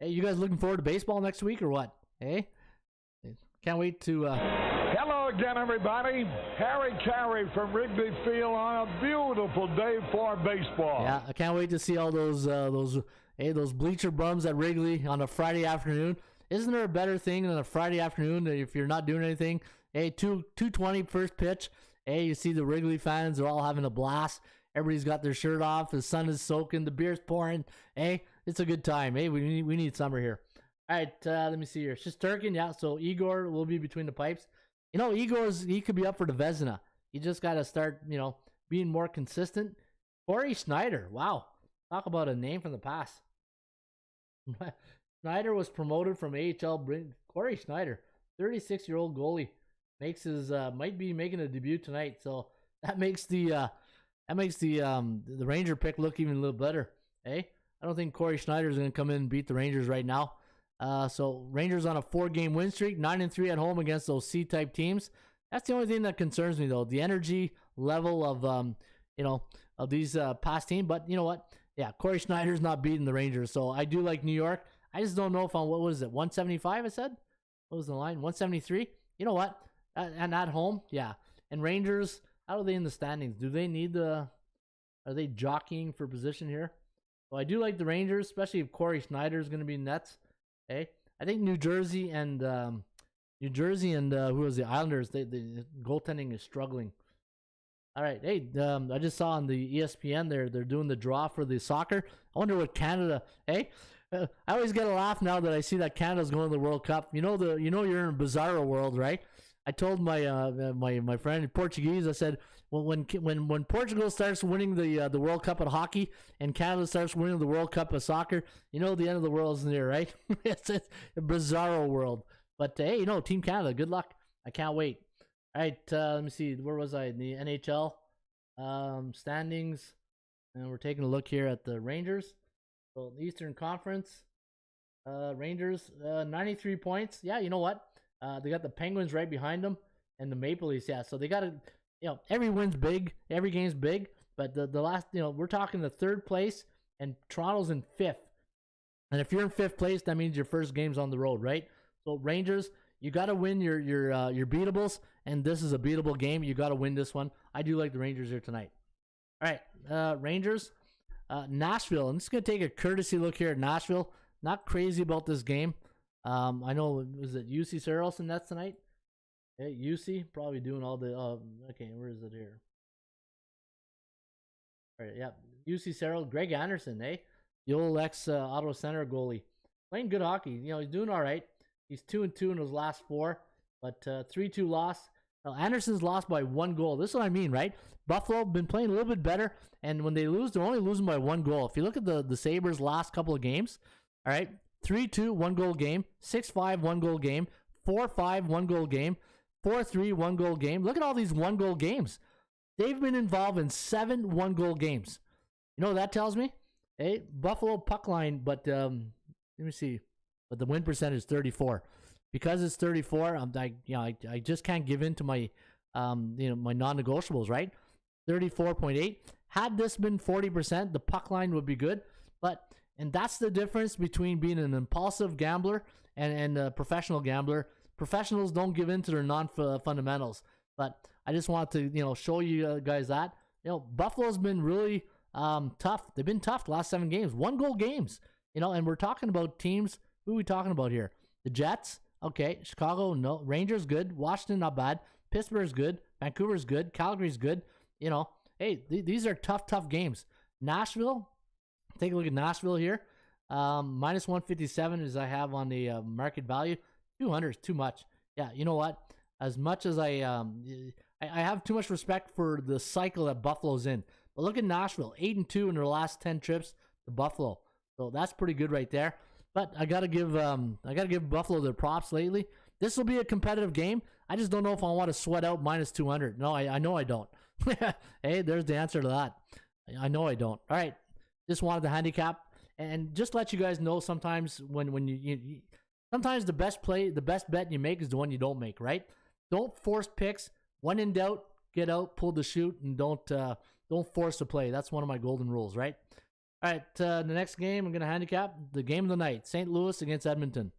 Hey, you guys looking forward to baseball next week or what? Hey, can't wait to. Hello again, everybody. Harry Carey from Wrigley Field on a beautiful day for baseball. Yeah, I can't wait to see all those bleacher bums at Wrigley on a Friday afternoon. Isn't there a better thing than a Friday afternoon if you're not doing anything? Hey, 2:20 first pitch. Hey, you see the Wrigley fans are all having a blast. Everybody's got their shirt off. The sun is soaking. The beer's pouring. Hey, it's a good time. Hey, we need summer here. All right, let me see here. Shesterkin, yeah. So Igor will be Between the Pipes. You know, he could be up for the Vezina. You just got to start, being more consistent. Corey Schneider, wow. Talk about a name from the past. Schneider was promoted from AHL. Corey Schneider, 36-year-old goalie, might be making a debut tonight. So that makes the Ranger pick look even a little better. Hey, I don't think Corey Schneider is going to come in and beat the Rangers right now. So Rangers on a 4-game win streak, 9-3 at home against those C-type teams. That's the only thing that concerns me, though. The energy level of these past teams. But you know what? Yeah, Corey Schneider's not beating the Rangers. So I do like New York. I just don't know if what was it, 175 I said? What was the line? 173? You know what? And at home, yeah. And Rangers, how are they in the standings? Do they need are they jockeying for position here? So I do like the Rangers, especially if Corey Schneider is going to be nets. Okay, I think New Jersey and who was the Islanders? The goaltending is struggling. All right, hey, I just saw on the ESPN they're doing the draw for the soccer. I wonder what Canada. Hey, I always get a laugh now that I see that Canada's going to the World Cup. You're in a bizarro world, right? I told my my friend in Portuguese. I said, well, when Portugal starts winning the World Cup of hockey and Canada starts winning the World Cup of soccer, the end of the world is near, right? It's a bizarro world. But hey, Team Canada, good luck. I can't wait. All right, let me see. Where was I? In the NHL standings, and we're taking a look here at the Rangers. So the Eastern Conference, Rangers 93 points. Yeah, you know what? They got the Penguins right behind them and the Maple Leafs. Yeah, so they got to, every win's big, every game's big. But the last, we're talking the 3rd place, and Toronto's in 5th. And if you're in 5th place, that means your first game's on the road, right? So Rangers, you got to win your beatables, and this is a beatable game. You got to win this one. I do like the Rangers here tonight. All right, Rangers, Nashville. I'm just gonna take a courtesy look here at Nashville. Not crazy about this game. I know, was it UC Saros and that's tonight? Hey, UC probably doing all the. Okay, where is it here? All right, yeah, UC Saros, Greg Anderson, the old ex Ottawa Center goalie, playing good hockey. He's doing all right. He's 2-2 in his last 4, but 3-2 loss. Anderson's lost by 1 goal. This is what I mean, right? Buffalo been playing a little bit better, and when they lose, they're only losing by 1 goal. If you look at the Sabres' last couple of games, all right, 3-2, 1-goal game, 6-5, 1-goal game, 4-5, 1-goal game, 4-3, 1-goal game. Look at all these 1-goal games. They've been involved in 7 1-goal games. You know what that tells me? Buffalo puck line, but let me see. But the win percentage is 34. because it's 34. I just can't give in to my my non-negotiables, right? 34.8. Had this been 40%, the puck line would be good. And that's the difference between being an impulsive gambler and a professional gambler. Professionals don't give in to their non-fundamentals. But I just want to, show you guys that. Buffalo's been really tough. They've been tough the last 7 games. 1-goal games. And we're talking about teams. Who are we talking about here? The Jets, okay. Chicago, no. Rangers, good. Washington, not bad. Pittsburgh's good. Vancouver's good. Calgary's good. Hey, these are tough games. Nashville, take a look at Nashville here. Minus 157 as I have on the market value. 200 is too much. Yeah, you know what? As much as I have too much respect for the cycle that Buffalo's in. But look at Nashville, 8-2 in their last 10 trips to Buffalo. So that's pretty good right there. But I gotta give Buffalo their props lately. This will be a competitive game. I just don't know if I want to sweat out minus 200. No, I know I don't. Hey, there's the answer to that. I know I don't. All right, just wanted to handicap and just let you guys know sometimes when you sometimes the best bet you make is the one you don't make, right? Don't force picks. When in doubt, get out, pull the shoot, and don't force the play. That's one of my golden rules, right? All right, the next game I'm going to handicap, the game of the night, St. Louis against Edmonton.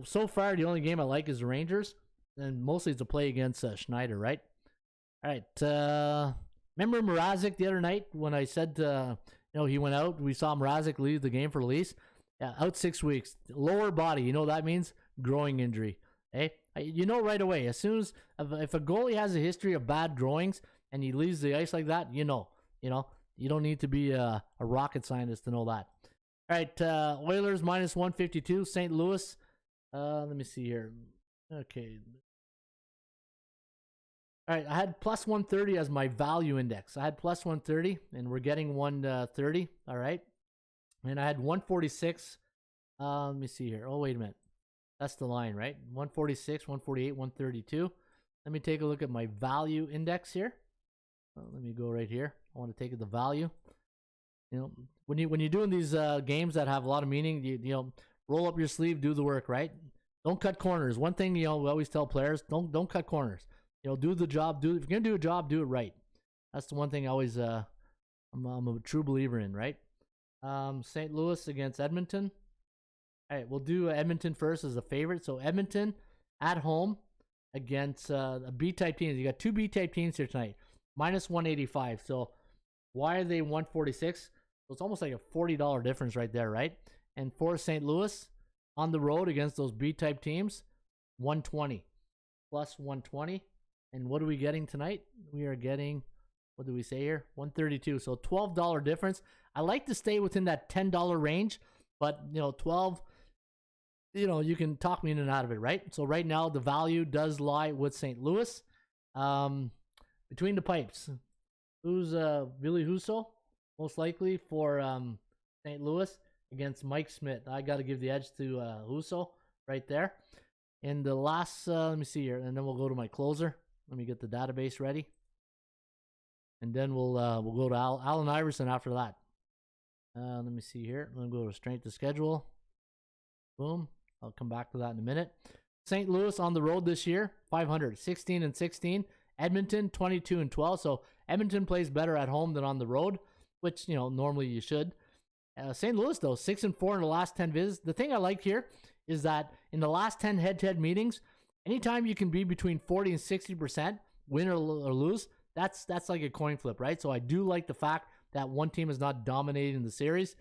So far, the only game I like is the Rangers, and mostly it's a play against Schneider, right? All right, remember Mrazek the other night when I said, he went out. We saw Mrazek leave the game for Leafs. Yeah, out 6 weeks. Lower body, you know what that means? Growing injury. Hey, right away. As soon as if a goalie has a history of bad growings and he leaves the ice like that, you don't need to be a rocket scientist to know that. All right, Oilers minus 152. St. Louis. Let me see here. Okay. All right, I had plus 130 as my value index. I had plus 130, and we're getting 130. All right. And I had 146. Let me see here. Oh, wait a minute. That's the line, right? 146, 148, 132. Let me take a look at my value index here. Let me go right here. I want to take the value. When you're doing these games that have a lot of meaning, you roll up your sleeve, do the work, right? Don't cut corners. One thing we always tell players: don't cut corners. Do the job. If you're gonna do a job, do it right. That's the one thing I always I'm a true believer in, right? St. Louis against Edmonton. All right, we'll do Edmonton first as a favorite. So Edmonton at home against a B-type team. You got 2 B-type teams here tonight. Minus 185. So why are they 146? So it's almost like a $40 difference right there, right? And for St. Louis on the road against those B-type teams, 120 plus 120. And what are we getting tonight? We are getting, what do we say here? 132. So $12 difference. I like to stay within that $10 range, but 12, you can talk me in and out of it, right? So right now the value does lie with St. Louis. Between the pipes, who's Billy Husso? Most likely for St. Louis against Mike Smith. I got to give the edge to Husso right there. In the last, let me see here, and then we'll go to my closer. Let me get the database ready, and then we'll go to Allen Iverson after that. Let me see here. Let me go to strength to schedule. Boom. I'll come back to that in a minute. St. Louis on the road this year, 500, 16-16. Edmonton, 22-12. So Edmonton plays better at home than on the road, which normally you should. St. Louis though, 6-4 in the last 10 visits. The thing I like here is that in the last 10 head-to-head meetings, anytime you can be between 40 and 60%, win or lose, that's like a coin flip, right? So I do like the fact that one team is not dominating the series,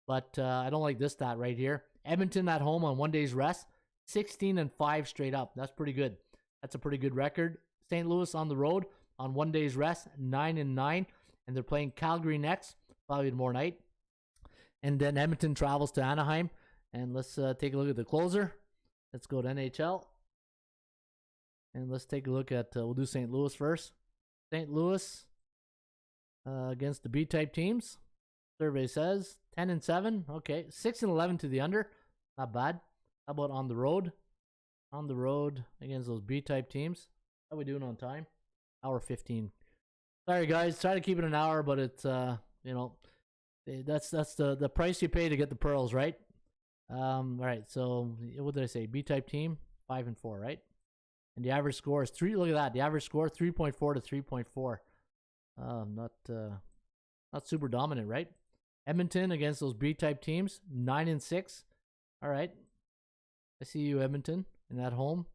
but I don't like this stat right here. Edmonton at home on 1 day's rest, 16-5 straight up. That's pretty good. That's a pretty good record. St. Louis on the road on 1 day's rest, 9-9, and they're playing Calgary next, probably tomorrow night. And then Edmonton travels to Anaheim. And let's take a look at the closer. Let's go to NHL. And let's take a look at, we'll do St. Louis first. St. Louis against the B-type teams. Survey says 10-7. Okay, 6-11 to the under. Not bad. How about on the road? On the road against those B-type teams. How are we doing on time? Hour 15. Sorry guys, try to keep it an hour, but it's that's the price you pay to get the pearls, right? All right. So what did I say? B-type team. 5-4, right? And the average score is 3. Look at that. The average score 3.4 to 3.4. Not super dominant, right? Edmonton against those B-type teams, 9-6. All right. I see you, Edmonton, in that home.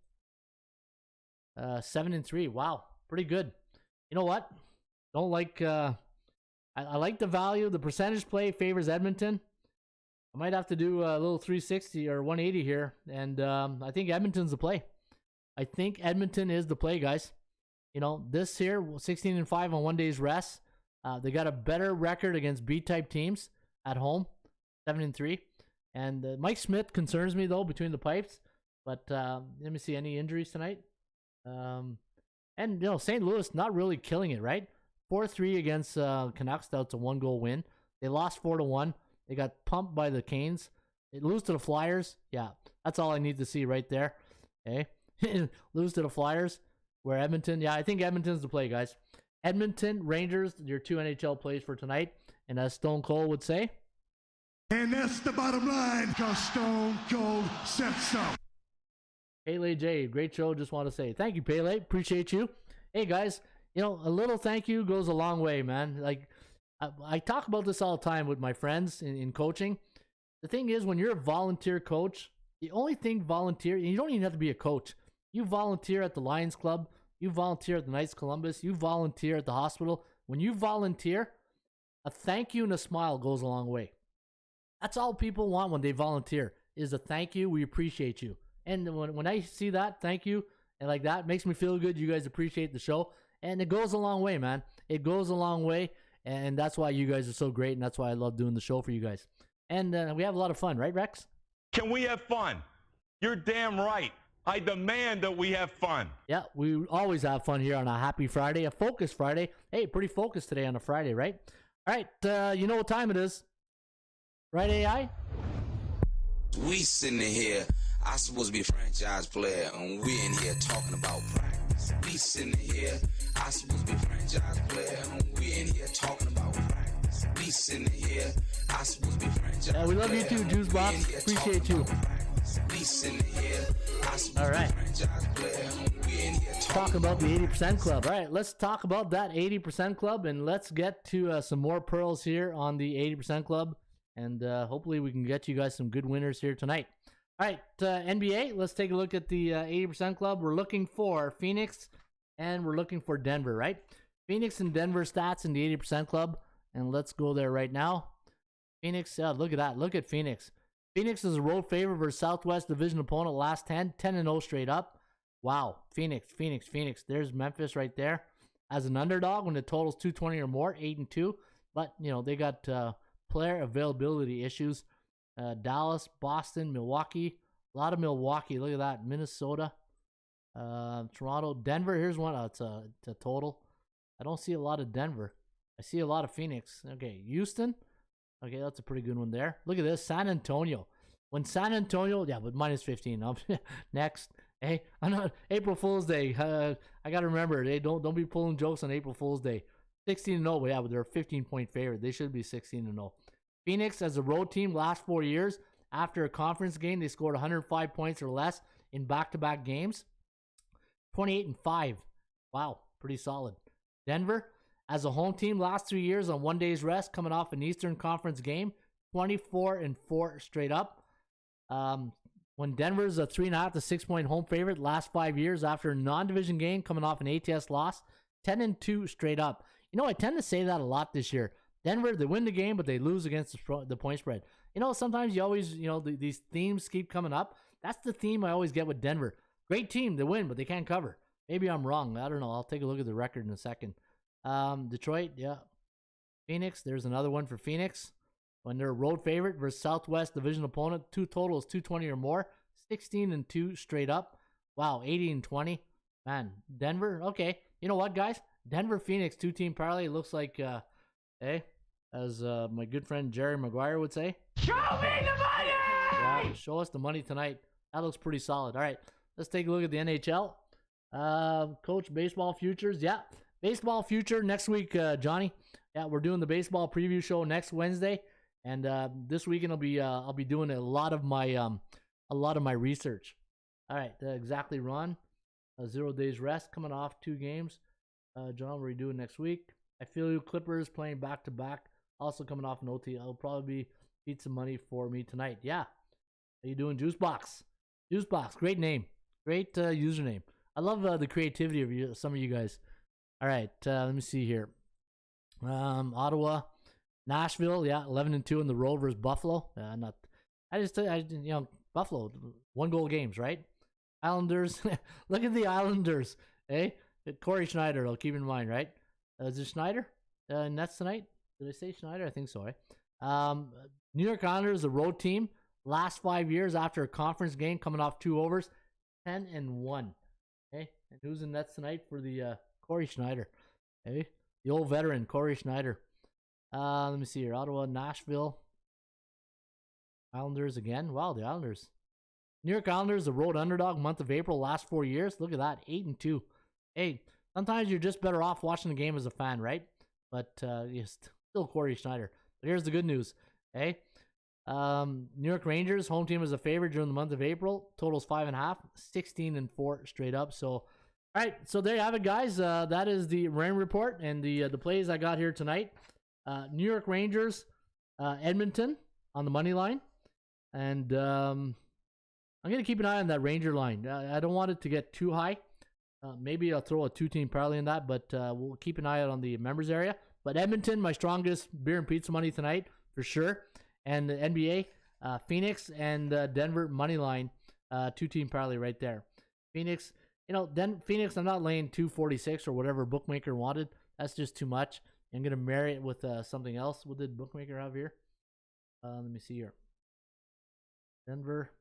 7-3. Wow, pretty good. You know what? Don't like. I like the value. The percentage play favors Edmonton. I might have to do a little 360 or 180 here, and I think Edmonton's the play. I think Edmonton is the play, guys. You know, this here, 16-5 on 1 day's rest. They got a better record against B-type teams at home, 7-3. And Mike Smith concerns me, though, between the pipes. But let me see, any injuries tonight? And, you know, St. Louis not really killing it, right? 4-3 against Canucks. That's a 1-goal win. They lost 4-1. They got pumped by the Canes. They lose to the Flyers. Yeah, that's all I need to see right there. Okay, lose to the Flyers. Where Edmonton, yeah, I think Edmonton's the play, guys. Edmonton, Rangers, your 2 NHL plays for tonight. And as Stone Cold would say. And that's the bottom line, because Stone Cold said so. Pele J, great show. Just want to say thank you, Pele. Appreciate you. Hey, guys, you know, a little thank you goes a long way, man. Like, I talk about this all the time with my friends in coaching. The thing is, when you're a volunteer coach, the only thing volunteer, and you don't even have to be a coach. You volunteer at the Lions Club. You volunteer at the Knights Columbus. You volunteer at the hospital. When you volunteer, a thank you and a smile goes a long way. That's all people want when they volunteer, is a thank you. We appreciate you. And when I see that, thank you, and like that, makes me feel good. You guys appreciate the show. And it goes a long way, man. It goes a long way. And that's why you guys are so great. And that's why I love doing the show for you guys. And we have a lot of fun, right, Rex? Can we have fun? You're damn right. I demand that we have fun. Yeah, we always have fun here on a happy Friday, a focused Friday. Hey, pretty focused today on a Friday, right? All right, you know what time it is. Right, AI? We sitting here, I supposed to be a franchise player, and we in here talking about practice. We sitting here, I supposed to be a franchise player, and we in here talking about practice. We sitting here, I supposed to be a franchise player. Yeah, we love you too, Juice Box. Appreciate you. All right. Talk about the 80% Club. All right, let's talk about that 80% Club, and let's get to some more pearls here on the 80% Club, and hopefully we can get you guys some good winners here tonight. All right, NBA, let's take a look at the 80% Club. We're looking for Phoenix, and we're looking for Denver, right? Phoenix and Denver stats in the 80% Club, and let's go there right now. Phoenix, look at that. Look at Phoenix. Phoenix is a road favorite versus Southwest Division opponent last 10-0 straight up. Wow. Phoenix. There's Memphis right there as an underdog when the total's 220 or more, 8-2. But, you know, they got player availability issues. Dallas, Boston, Milwaukee. A lot of Milwaukee. Look at that. Minnesota. Toronto. Denver. Here's one. It's a total. I don't see a lot of Denver. I see a lot of Phoenix. Okay. Houston. Okay, that's a pretty good one there. Look at this, San Antonio. When San Antonio, yeah, but minus 15. Next, hey, I'm not April Fool's Day. I gotta remember, hey, don't be pulling jokes on April Fool's Day. 16-0, but yeah, but they're a 15-point favorite. They should be 16-0. Phoenix as a road team last 4 years after a conference game, they scored 105 points or less in back-to-back games. 28-5. Wow, pretty solid. Denver. As a home team, last 3 years on 1 day's rest, coming off an Eastern Conference game, 24-4 straight up. When Denver's a 3.5 to 6 point home favorite, last 5 years after a non-division game, coming off an ATS loss, 10-2 straight up. You know, I tend to say that a lot this year. Denver, they win the game, but they lose against the point spread. You know, sometimes you always, you know, these themes keep coming up. That's the theme I always get with Denver. Great team, they win, but they can't cover. Maybe I'm wrong. I don't know. I'll take a look at the record in a second. Detroit, yeah. Phoenix, there's another one for Phoenix. When they're a road favorite versus Southwest Division opponent, two totals 220 or more, 16-2 straight up. Wow, 80-20. Man, Denver, okay. You know what, guys? Denver Phoenix 2-team parlay looks like as my good friend Jerry Maguire would say. Show me the money! Yeah, show us the money tonight. That looks pretty solid. All right, let's take a look at the NHL. Coach, baseball futures, yeah. Baseball future next week, Johnny. Yeah, we're doing the baseball preview show next Wednesday, and this weekend I'll be doing a lot of my research. All right, exactly, Ron. 0 days rest, coming off 2 games. John, what are you doing next week? I feel you. Clippers playing back to back, also coming off an OT. I'll probably beat some money for me tonight. Yeah. How you doing, Juicebox? Juicebox, great name, great username. I love the creativity of some of you guys. All right, let me see here. Ottawa, Nashville, yeah, 11-2 in the road versus Buffalo. Buffalo 1-goal games, right? Islanders, look at the Islanders, eh? Corey Schneider, I'll keep in mind, right? Is it Schneider? Nets tonight? Did I say Schneider? I think so, eh? New York Islanders, the road team, last 5 years after a conference game, coming off 2 overs, 10-1. Okay, and who's in Nets tonight for the Corey Schneider? Okay, the old veteran Corey Schneider. Let me see here. Ottawa, Nashville, Islanders again. Wow, the Islanders. New York Islanders, the road underdog, month of April, last 4 years. Look at that, 8-2. Hey, sometimes you're just better off watching the game as a fan, right? But still Corey Schneider. But here's the good news. Hey, New York Rangers, home team is a favorite during the month of April. Totals 5.5, 16-4 straight up. So, all right. So there you have it, guys. That is the rain report and the plays I got here tonight. New York Rangers, Edmonton on the money line, and I'm gonna keep an eye on that Ranger line. I don't want it to get too high. Maybe I'll throw a 2-team parlay in that, but we'll keep an eye out on the members area. But Edmonton, my strongest beer and pizza money tonight for sure. And the NBA, Phoenix and Denver money line, 2-team parlay right there. Phoenix, Phoenix, I'm not laying 246 or whatever bookmaker wanted. That's just too much. I'm gonna marry it with something else. What did bookmaker have here? Let me see here. Denver.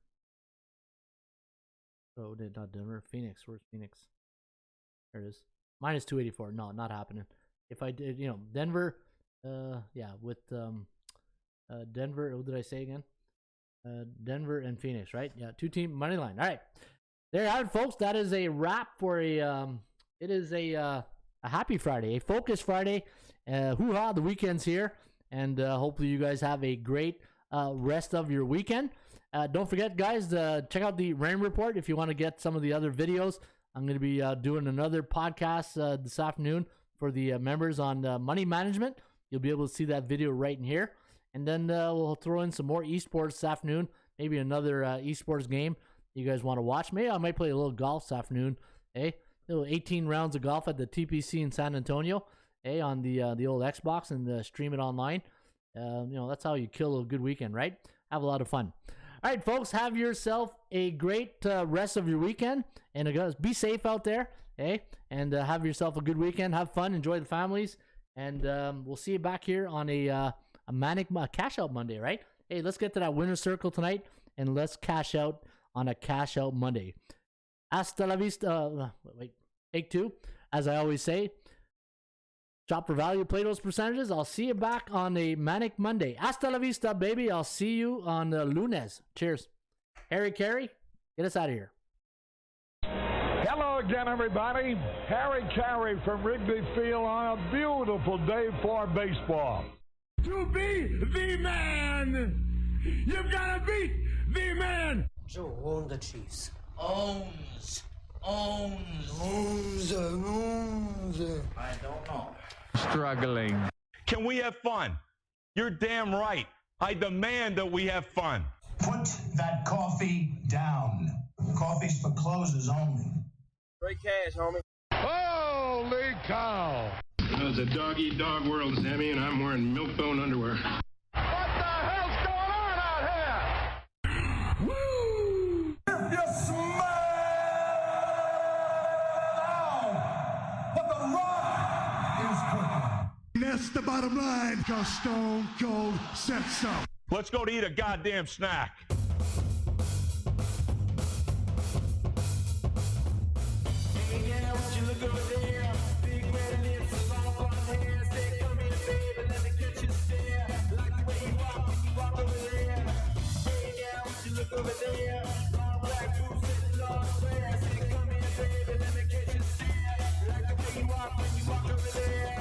Oh, not Denver. Phoenix. Where's Phoenix? There it is. Minus 284. No, not happening. If I did, Denver. With Denver. What did I say again? Denver and Phoenix, right? Yeah, 2-team money line. All right, there you have it, folks. That is a wrap for a. It is a happy Friday, a focus Friday. Hoo-ha! The weekend's here, and hopefully you guys have a great rest of your weekend. Don't forget, guys, check out the rain report if you want to get some of the other videos. I'm going to be doing another podcast this afternoon for the members on money management. You'll be able to see that video right in here. And then we'll throw in some more esports this afternoon. Maybe another esports game you guys want to watch. Maybe I might play a little golf this afternoon. Hey, little 18 rounds of golf at the TPC in San Antonio. Hey, on the old Xbox and stream it online. That's how you kill a good weekend, right? Have a lot of fun. All right, folks, have yourself a great rest of your weekend. And be safe out there, hey? And have yourself a good weekend. Have fun. Enjoy the families. And we'll see you back here on a manic cash out Monday, right? Hey, let's get to that winner's circle tonight. And let's cash out on a cash out Monday. Hasta la vista. Take 2. As I always say, shop for value, play those percentages. I'll see you back on a manic Monday. Hasta la vista, baby. I'll see you on lunes. Cheers. Harry Carey, get us out of here. Hello again, everybody. Harry Carey from Wrigley Field on a beautiful day for baseball. To be the man, you've got to beat the man. Joe own the Chiefs. Owns. I don't know. Struggling. Can we have fun? You're damn right. I demand that we have fun. Put that coffee down. Coffee's for closers only. Great cash, homie. Holy cow! It's a dog-eat-dog world, Sammy, and I'm wearing milk-bone underwear. What the hell's going on out here? Woo! If you smell what the Rock is cooking. That's the bottom line, because Stone Cold said so. Let's go to eat a goddamn snack. Over there, long black boots and long hair. Say, come here, baby, let me catch you stare. Like the way you walk when you walk over there.